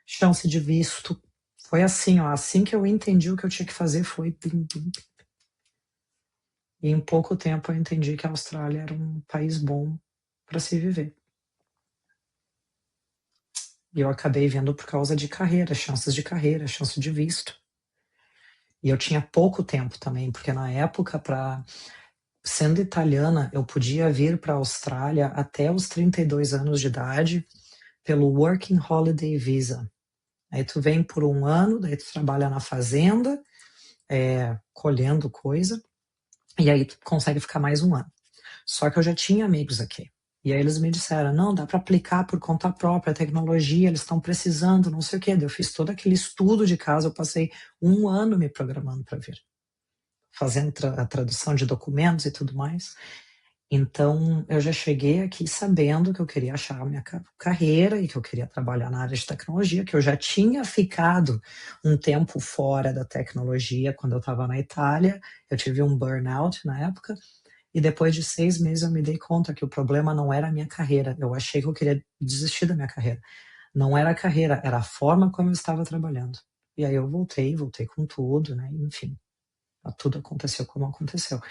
chance de visto. Foi assim, ó, assim que eu entendi o que eu tinha que fazer, foi bim, bim. E em pouco tempo eu entendi que a Austrália era um país bom para se viver. E eu acabei vendo por causa de carreira, chance de visto. E eu tinha pouco tempo também, porque na época, sendo italiana, eu podia vir para a Austrália até os 32 anos de idade pelo Working Holiday Visa. Aí tu vem por 1 ano, daí tu trabalha na fazenda, colhendo coisa, e aí tu consegue ficar mais 1 ano. Só que eu já tinha amigos aqui. E aí eles me disseram: não, dá para aplicar por conta própria, a tecnologia, eles estão precisando, não sei o quê. Eu fiz todo aquele estudo de casa, eu passei 1 ano me programando para vir, fazendo a tradução de documentos e tudo mais. Então, eu já cheguei aqui sabendo que eu queria achar a minha carreira e que eu queria trabalhar na área de tecnologia, que eu já tinha ficado um tempo fora da tecnologia quando eu estava na Itália. Eu tive um burnout na época, e depois de 6 meses eu me dei conta que o problema não era a minha carreira. Eu achei que eu queria desistir da minha carreira. Não era a carreira, era a forma como eu estava trabalhando. E aí eu voltei com tudo, né? Enfim, tudo aconteceu como aconteceu.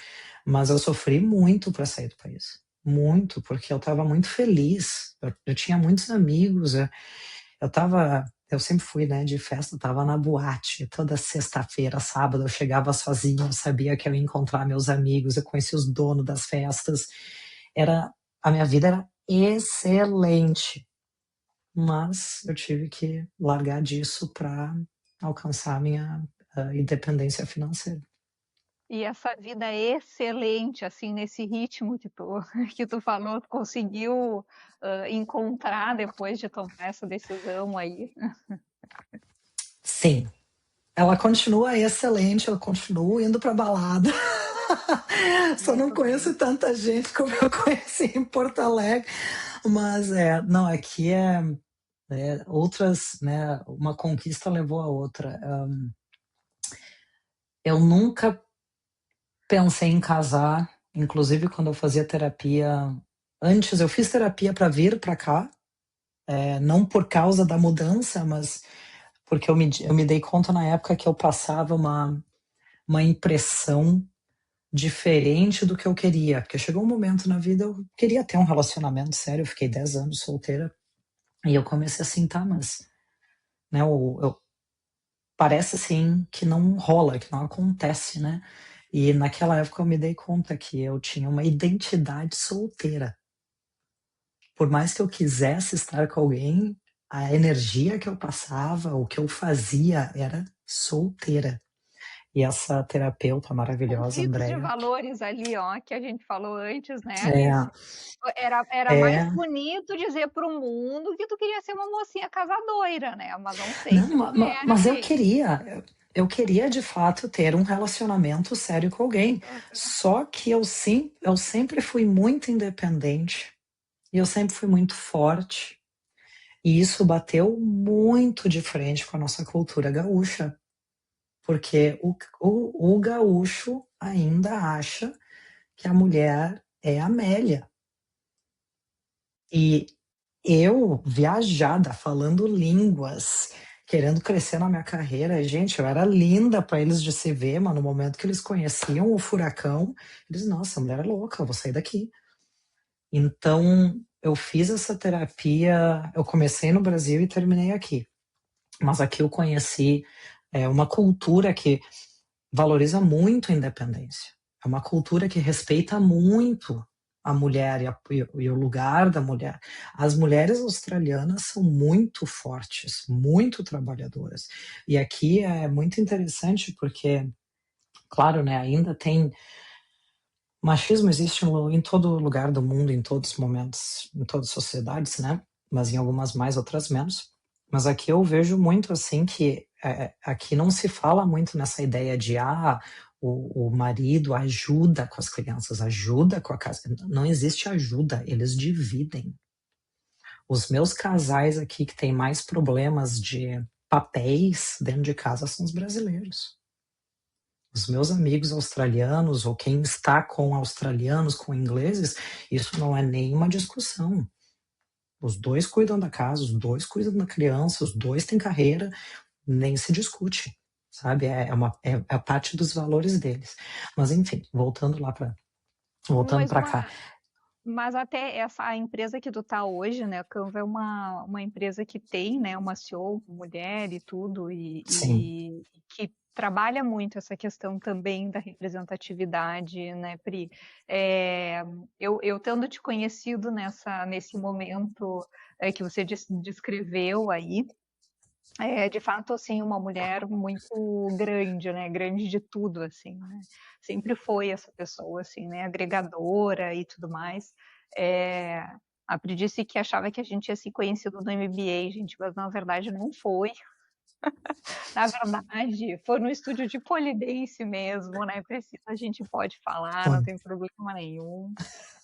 Mas eu sofri muito para sair do país. muito, porque eu estava muito feliz. Eu tinha muitos amigos, eu sempre fui, né, de festa, eu tava na boate, toda sexta-feira, sábado, eu chegava sozinha, eu sabia que eu ia encontrar meus amigos, eu conhecia os donos das festas, a minha vida era excelente, mas eu tive que largar disso para alcançar a minha independência financeira. E essa vida excelente, assim, nesse ritmo que tu, que tu falou, tu conseguiu encontrar depois de tomar essa decisão aí? Sim, ela continua excelente, eu continuo indo pra balada. Só não Muito bem. conheço tanta gente como eu conheci em Porto Alegre, mas não, aqui outras, né, uma conquista levou a outra. Eu nunca pensei em casar, inclusive quando eu fazia terapia. Antes eu fiz terapia para vir para cá, não por causa da mudança, mas porque eu me dei conta na época que eu passava uma impressão diferente do que eu queria, porque chegou um momento na vida eu queria ter um relacionamento sério, eu fiquei 10 anos solteira, e eu comecei assim, tá, mas né, parece assim que não rola, que não acontece, né? E naquela época eu me dei conta que eu tinha uma identidade solteira. Por mais que eu quisesse estar com alguém, a energia que eu passava, o que eu fazia era solteira. E essa terapeuta maravilhosa, Conflitos de Andréia, valores ali, ó, que a gente falou antes, né, é, Alice? Era mais é, bonito dizer para o mundo que tu queria ser uma mocinha casadoira, né? Mas não sei não, se tu era mas mesmo. eu queria de fato ter um relacionamento sério com alguém. Só que eu sempre fui muito independente e eu sempre fui muito forte. E isso bateu muito de frente com a nossa cultura gaúcha, porque o gaúcho ainda acha que a mulher é Amélia. E eu, viajada, falando línguas, querendo crescer na minha carreira, gente, eu era linda para eles de se ver, mas no momento que eles conheciam o furacão, eles, nossa, a mulher é louca, eu vou sair daqui. Então, eu fiz essa terapia, eu comecei no Brasil e terminei aqui. Mas aqui eu conheci uma cultura que valoriza muito a independência. É uma cultura que respeita muito a mulher e o lugar da mulher. As mulheres australianas são muito fortes, muito trabalhadoras. E aqui é muito interessante porque, claro, né, ainda tem machismo existe em todo lugar do mundo, em todos os momentos, em todas as sociedades, né? Mas em algumas mais, outras menos. Mas aqui eu vejo muito assim que aqui não se fala muito nessa ideia de o marido ajuda com as crianças, ajuda com a casa. Não existe ajuda, eles dividem. Os meus casais aqui que têm mais problemas de papéis dentro de casa são os brasileiros. Os meus amigos australianos, ou quem está com australianos, com ingleses, isso não é nenhuma discussão. Os dois cuidam da casa, os dois cuidam da criança, os dois têm carreira, nem se discute, sabe? É a parte dos valores deles. Mas enfim, voltando Mas para cá. Mas até a empresa que tu tá hoje, né, a Canva é uma empresa que tem, né, uma CEO, mulher e tudo, Sim, e que trabalha muito essa questão também da representatividade, né, Pri? Eu tendo te conhecido nesse momento que você descreveu aí, de fato, assim, uma mulher muito grande, né? Grande de tudo, assim, né? Sempre foi essa pessoa, assim, né? Agregadora e tudo mais. É, a Pri disse que achava que a gente tinha se conhecido no MBA, gente, mas na verdade não foi. Na verdade, foi no estúdio de polidense mesmo, né? Precisa, a gente pode falar, não foi. tem problema nenhum.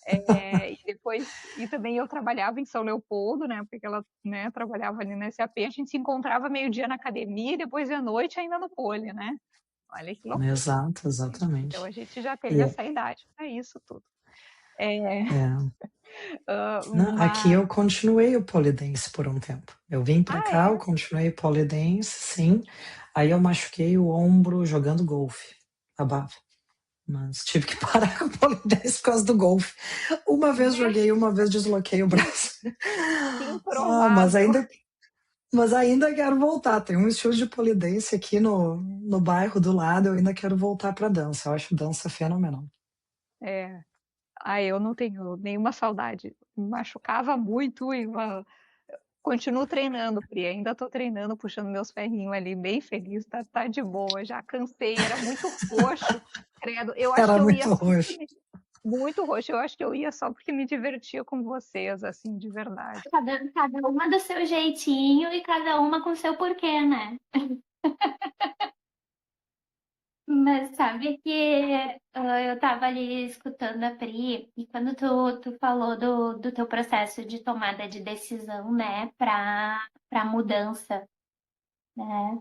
E depois, e também eu trabalhava em São Leopoldo, né? Porque ela, né, trabalhava ali na SAP, a gente se encontrava meio-dia na academia e depois à noite ainda no pole, né? Olha que loucura. Exato, Então exatamente. a gente já teve E, essa idade para isso tudo. É, é, Não, aqui mas, eu continuei o pole dance por um tempo. Eu vim pra cá, eu é, continuei pole dance, sim. Aí eu machuquei o ombro jogando golfe. Abafa. Mas tive que parar com o pole dance por causa do golfe. Uma vez Né? joguei, uma vez desloquei o braço. Que Mas improvável. ainda quero voltar. Tem um estilo de pole dance aqui no bairro do lado, eu ainda quero voltar pra dança. Eu acho dança fenomenal. É. Eu não tenho nenhuma saudade. Me machucava muito e continuo treinando, Pri. Ainda tô treinando, puxando meus ferrinhos ali, bem feliz, tá de boa. Já cansei, era muito roxo, credo. Eu acho Era que eu ia muito só porque roxo. muito roxo. Eu acho que eu ia só porque me divertia com vocês, assim, de verdade. Cada uma do seu jeitinho e cada uma com seu porquê, né? Mas sabe que eu tava ali escutando a Pri, e quando tu falou do teu processo de tomada de decisão, né, pra mudança, né?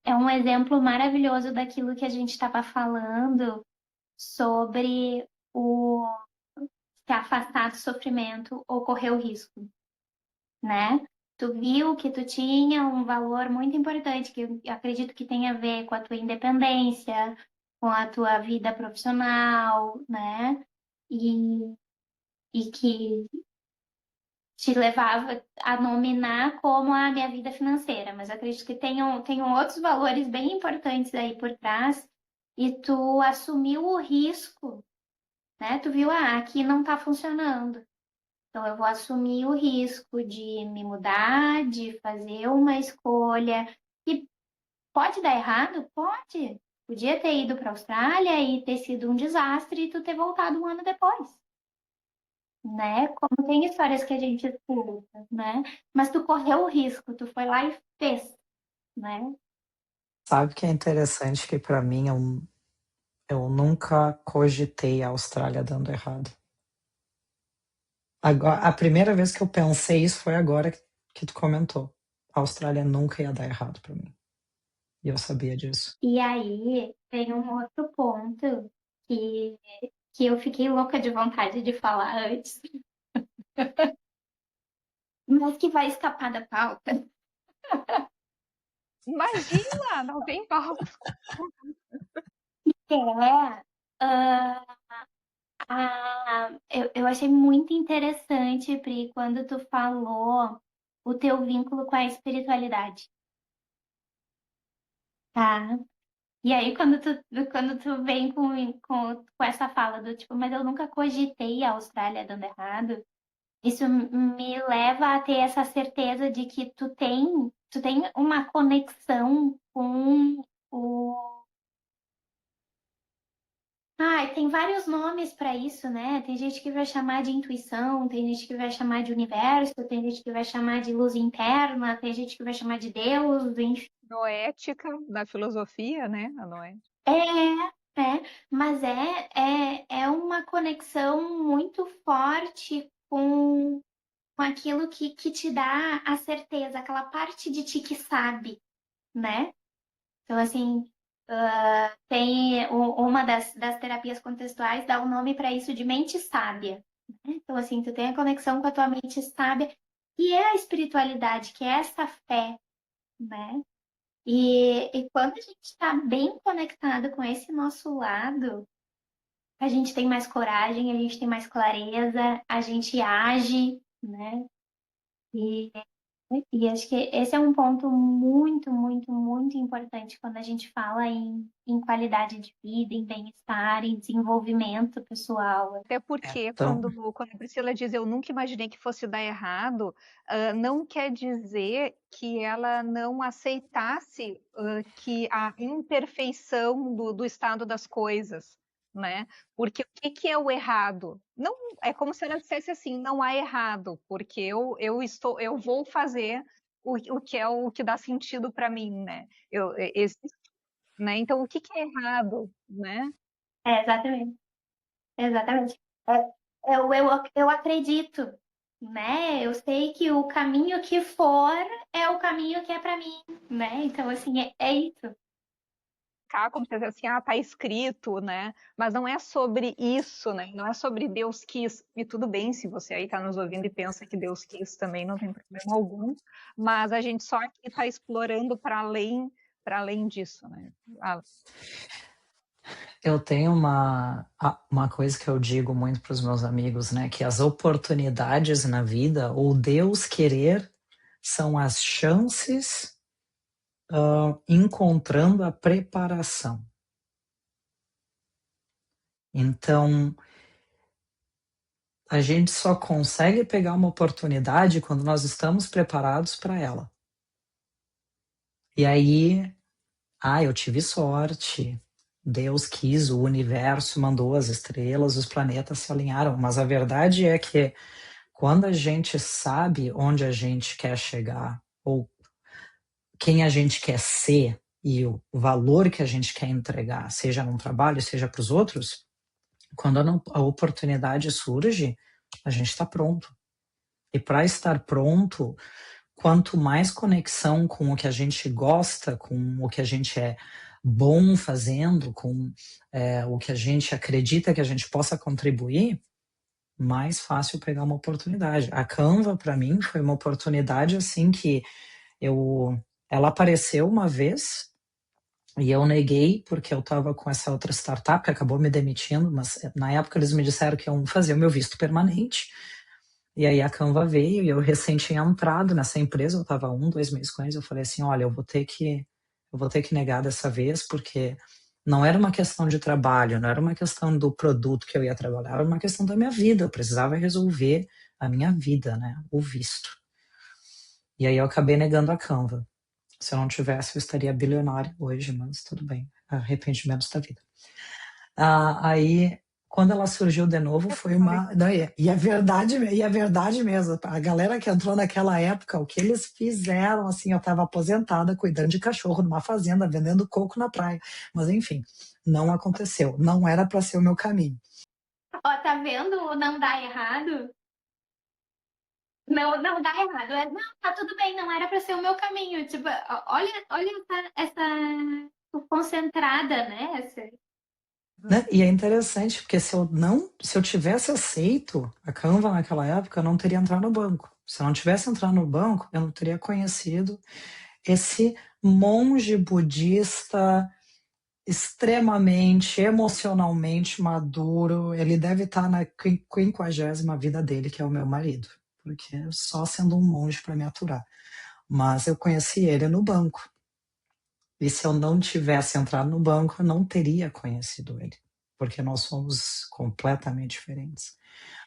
É um exemplo maravilhoso daquilo que a gente estava falando sobre o se afastar do sofrimento ou correr o risco, né? Tu viu que tu tinha um valor muito importante, que eu acredito que tem a ver com a tua independência, com a tua vida profissional, né? E, e que te levava a nominar como a minha vida financeira, mas eu acredito que tenham outros valores bem importantes aí por trás, e tu assumiu o risco, né? Tu viu, aqui não tá funcionando. Então, eu vou assumir o risco de me mudar, de fazer uma escolha. E pode dar errado? Pode. Podia ter ido para a Austrália e ter sido um desastre e tu ter voltado um ano depois, né? Como tem histórias que a gente escuta, né? Mas tu correu o risco, tu foi lá e fez, né? Sabe o que é interessante que pra mim eu nunca cogitei a Austrália dando errado. Agora, a primeira vez que eu pensei isso foi agora que tu comentou. A Austrália nunca ia dar errado pra mim. E eu sabia disso. E aí tem um outro ponto que, que eu fiquei louca de vontade de falar antes, mas que vai escapar da pauta. Imagina, não tem pauta. Que é, ah, eu achei muito interessante, Pri, quando tu falou o teu vínculo com a espiritualidade, tá? E aí, quando tu vem com essa fala do tipo, mas eu nunca cogitei a Austrália dando errado, isso me leva a ter essa certeza de que tu tem uma conexão com o. Tem vários nomes para isso, né? Tem gente que vai chamar de intuição, tem gente que vai chamar de universo, tem gente que vai chamar de luz interna, tem gente que vai chamar de Deus, enfim. Noética, da filosofia, né? A noética. Mas é uma conexão muito forte com aquilo que te dá a certeza, aquela parte de ti que sabe, né? Então, assim, tem uma das terapias contextuais dá o nome para isso de mente sábia, né? Então, assim, tu tem a conexão com a tua mente sábia, que é a espiritualidade, que é essa fé, né? E quando a gente está bem conectado com esse nosso lado, a gente tem mais coragem, a gente tem mais clareza, a gente age, né? E E acho que esse é um ponto muito, muito, muito importante quando a gente fala em qualidade de vida, em bem-estar, em desenvolvimento pessoal. Até É, porque então, quando a Priscila diz eu nunca imaginei que fosse dar errado, não quer dizer que ela não aceitasse que a imperfeição do estado das coisas, né? Porque o que é o errado? Não, é como se ela dissesse assim, não há errado, porque eu vou fazer o que é o que dá sentido para mim, né? Né? Então o que é errado, né? Exatamente, exatamente. Eu acredito, né? Eu sei que o caminho que for é o caminho que é para mim, né? Então, assim, é isso. Como se dizer assim, tá escrito, né? Mas não é sobre isso, né? Não é sobre Deus quis. E tudo bem se você aí está nos ouvindo e pensa que Deus quis também, não tem problema algum. Mas a gente só aqui está explorando para além disso, né? Eu tenho uma coisa que eu digo muito para os meus amigos, né? Que as oportunidades na vida, ou Deus querer, são as chances encontrando a preparação. Então, a gente só consegue pegar uma oportunidade quando nós estamos preparados para ela. E aí, eu tive sorte. Deus quis, o universo mandou as estrelas, os planetas se alinharam. Mas a verdade é que quando a gente sabe onde a gente quer chegar, ou quem a gente quer ser, e o valor que a gente quer entregar, seja num trabalho, seja para os outros, quando a oportunidade surge, a gente está pronto. E para estar pronto, quanto mais conexão com o que a gente gosta, com o que a gente é bom fazendo, com o que a gente acredita que a gente possa contribuir, mais fácil pegar uma oportunidade. A Canva, para mim, foi uma oportunidade assim que ela apareceu uma vez e eu neguei porque eu estava com essa outra startup que acabou me demitindo, mas na época eles me disseram que iam fazer o meu visto permanente. E aí a Canva veio e eu recém tinha entrado nessa empresa, eu estava 2 meses com eles, eu falei assim, olha, eu vou ter que negar dessa vez, porque não era uma questão de trabalho, não era uma questão do produto que eu ia trabalhar, era uma questão da minha vida, eu precisava resolver a minha vida, né, o visto. E aí eu acabei negando a Canva. Se eu não tivesse, eu estaria bilionário hoje, mas tudo bem, arrependimentos da vida. Aí, quando ela surgiu de novo, foi uma... Não, e é verdade mesmo, a galera que entrou naquela época, o que eles fizeram, assim, eu estava aposentada, cuidando de cachorro numa fazenda, vendendo coco na praia, mas enfim, não aconteceu, não era para ser o meu caminho. Ó, tá vendo o não dá errado? Não, não dá errado. Não, tá tudo bem, não era para ser o meu caminho. Tipo, olha essa concentrada, né? Né? E é interessante, porque se eu tivesse aceito a Canva naquela época, eu não teria entrado no banco. Se eu não tivesse entrado no banco, eu não teria conhecido esse monge budista extremamente emocionalmente maduro. Ele deve estar na 50ª vida dele, que é o meu marido, porque só sendo um monge para me aturar. Mas eu conheci ele no banco. E se eu não tivesse entrado no banco, eu não teria conhecido ele, porque nós somos completamente diferentes.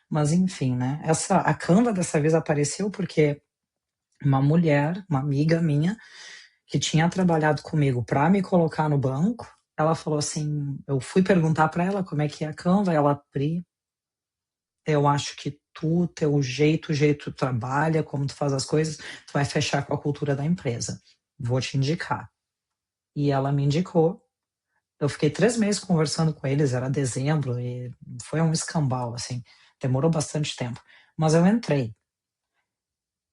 Mas enfim, né? A Canva dessa vez apareceu porque uma mulher, uma amiga minha, que tinha trabalhado comigo para me colocar no banco, ela falou assim, eu fui perguntar para ela como é que é a Canva, ela, Pri, eu acho que teu jeito, o jeito tu trabalha, como tu faz as coisas, tu vai fechar com a cultura da empresa. Vou te indicar. E ela me indicou. Eu fiquei 3 meses conversando com eles, era dezembro, e foi um escambau, assim, demorou bastante tempo. Mas eu entrei.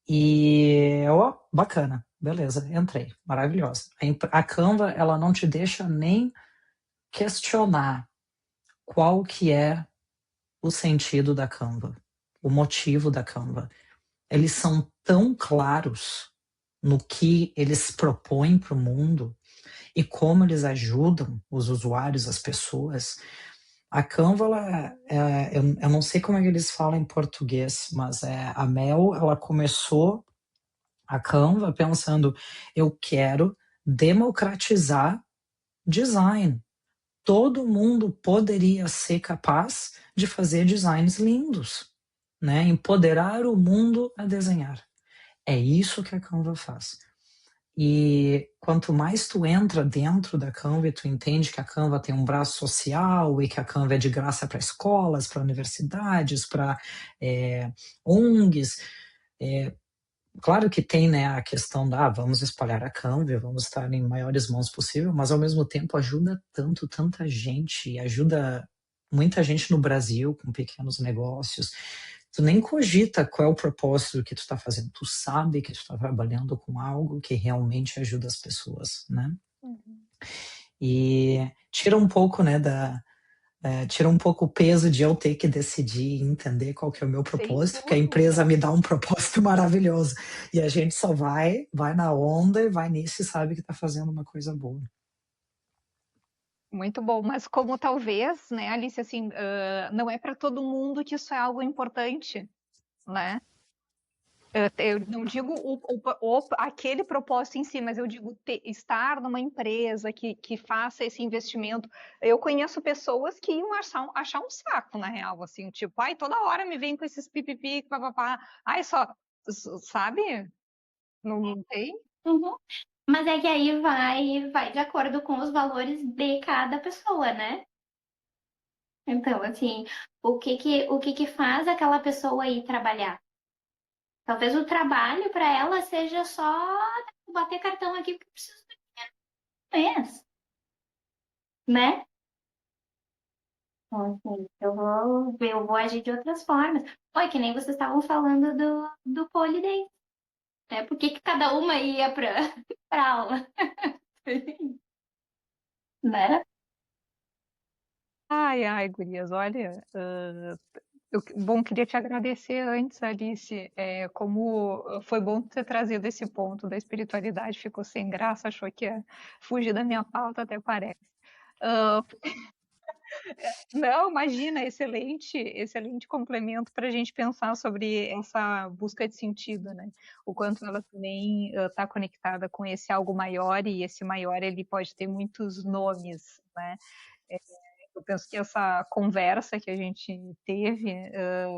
E, bacana, beleza, entrei, maravilhosa. A Canva, ela não te deixa nem questionar qual que é o sentido da Canva, o motivo da Canva. Eles são tão claros no que eles propõem para o mundo e como eles ajudam os usuários, as pessoas. A Canva, eu não sei como é que eles falam em português, mas a Mel, ela começou a Canva pensando, eu quero democratizar design. Todo mundo poderia ser capaz de fazer designs lindos, né? Empoderar o mundo a desenhar. É isso que a Canva faz. E quanto mais tu entra dentro da Canva e tu entende que a Canva tem um braço social e que a Canva é de graça para escolas, para universidades, para ONGs, claro que tem, né, a questão da vamos espalhar a Canva, vamos estar em maiores mãos possível, mas ao mesmo tempo ajuda tanta gente, ajuda muita gente no Brasil com pequenos negócios. Tu nem cogita qual é o propósito que tu está fazendo, tu sabe que tu está trabalhando com algo que realmente ajuda as pessoas, né? Uhum. E tira um pouco, né, tira um pouco o peso de eu ter que decidir e entender qual que é o meu propósito, porque a empresa me dá um propósito maravilhoso. E a gente só vai na onda e vai nisso e sabe que está fazendo uma coisa boa. Muito bom, mas como talvez, né, Alice, assim, não é para todo mundo que isso é algo importante, né? Eu não digo aquele propósito em si, mas eu digo estar numa empresa que faça esse investimento. Eu conheço pessoas que iam achar um saco, na real, assim, tipo, ai, toda hora me vem com esses pipipi, papapá, ai, só, sabe? Não tem? Uhum. Mas é que aí vai de acordo com os valores de cada pessoa, né? Então, assim, o que que faz aquela pessoa ir trabalhar? Talvez o trabalho para ela seja só bater cartão aqui porque eu preciso do mês, né? Então, assim, eu vou agir de outras formas. Oi, que nem vocês estavam falando do pole dance, né? Por que que cada uma ia pra aula, né? Ai, ai, gurias, olha, bom, queria te agradecer antes, Alice, como foi bom ter trazido esse ponto da espiritualidade, ficou sem graça, achou que ia fugir da minha pauta, até parece. Ah, não, imagina, excelente, excelente complemento para a gente pensar sobre essa busca de sentido, né? O quanto ela também está conectada com esse algo maior, e esse maior ele pode ter muitos nomes, né? Eu penso que essa conversa que a gente teve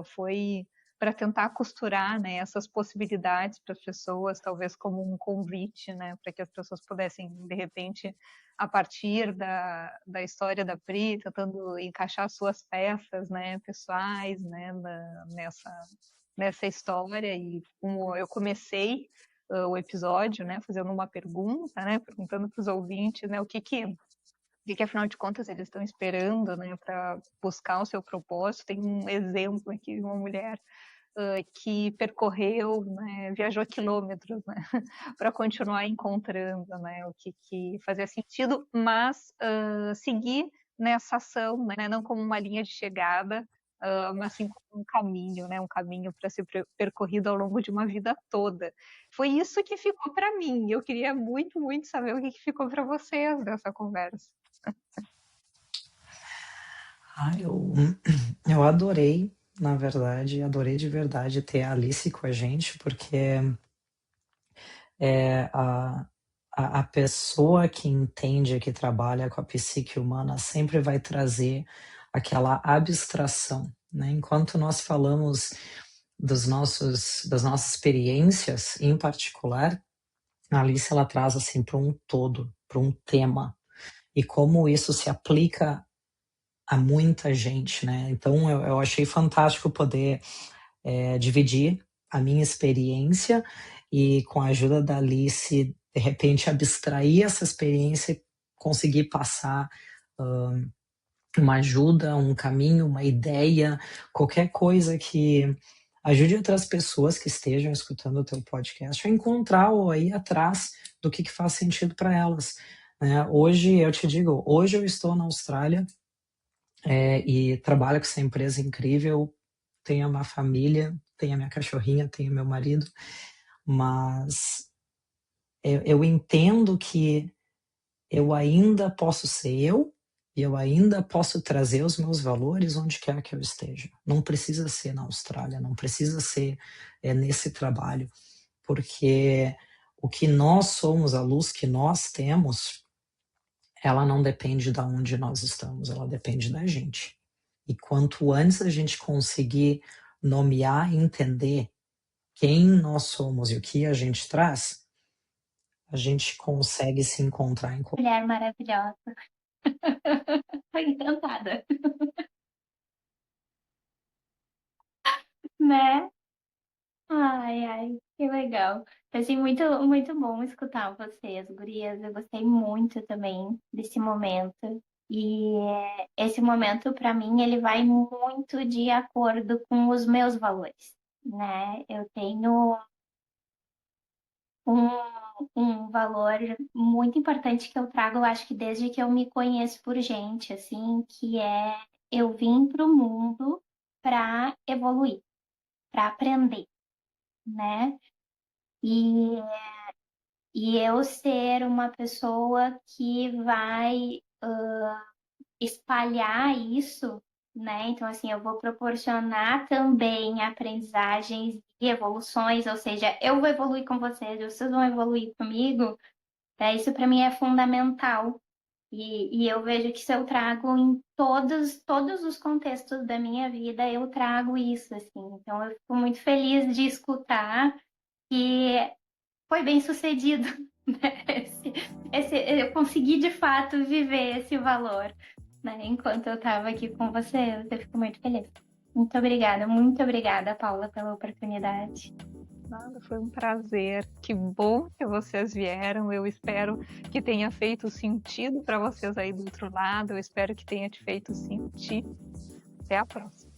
foi para tentar costurar, né, essas possibilidades para as pessoas, talvez como um convite, né, para que as pessoas pudessem, de repente, a partir da história da Pri, tentando encaixar suas peças, né, pessoais, né, nessa história. E como eu comecei o episódio, né, fazendo uma pergunta, né, perguntando para os ouvintes, né, o que afinal de contas eles estão esperando, né, para buscar o seu propósito. Tem um exemplo aqui de uma mulher que percorreu, né, viajou quilômetros, né, para continuar encontrando, né, o que fazia sentido, mas seguir nessa ação, né, não como uma linha de chegada, mas sim como um caminho, né, um caminho para ser percorrido ao longo de uma vida toda. Foi isso que ficou para mim. Eu queria muito, muito saber o que ficou para vocês dessa conversa. Ah, eu adorei, na verdade, adorei de verdade ter a Alice com a gente, porque é a pessoa que entende, que trabalha com a psique humana, sempre vai trazer aquela abstração, né? Enquanto nós falamos das nossas experiências, em particular, a Alice ela traz assim para um todo, para um tema, e como isso se aplica a muita gente, né? Então eu achei fantástico poder dividir a minha experiência e com a ajuda da Alice, de repente abstrair essa experiência e conseguir passar uma ajuda, um caminho, uma ideia, qualquer coisa que ajude outras pessoas que estejam escutando o teu podcast a encontrar ou aí atrás do que faz sentido para elas. Né? Hoje, eu te digo, hoje eu estou na Austrália e trabalho com essa empresa incrível, tenho uma família, tenho a minha cachorrinha, tenho meu marido, mas eu entendo que eu ainda posso ser eu e eu ainda posso trazer os meus valores onde quer que eu esteja. Não precisa ser na Austrália, não precisa ser nesse trabalho, porque o que nós somos, a luz que nós temos, ela não depende de onde nós estamos, ela depende da gente. E quanto antes a gente conseguir nomear e entender quem nós somos e o que a gente traz, a gente consegue se encontrar em Mulher maravilhosa. Tô encantada, né? Ai, ai, que legal. Assim, muito, muito bom escutar vocês, gurias. Eu gostei muito também desse momento. E esse momento, para mim, ele vai muito de acordo com os meus valores, né? Eu tenho um, um valor muito importante que eu trago, eu acho que desde que eu me conheço por gente, assim, que é eu vim para o mundo para evoluir, para aprender, né? E, e eu ser uma pessoa que vai espalhar isso, né? Então, assim, eu vou proporcionar também aprendizagens e evoluções, ou seja, eu vou evoluir com vocês vão evoluir comigo. Isso para mim é fundamental. E eu vejo que se eu trago em todos os contextos da minha vida, eu trago isso, assim. Então, eu fico muito feliz de escutar que foi bem sucedido, né? Eu consegui de fato viver esse valor, né? Enquanto eu estava aqui com você, eu fico muito feliz. Muito obrigada, Paula, pela oportunidade. Nada, foi um prazer. Que bom que vocês vieram. Eu espero que tenha feito sentido para vocês aí do outro lado. Eu espero que tenha te feito sentir. Até a próxima.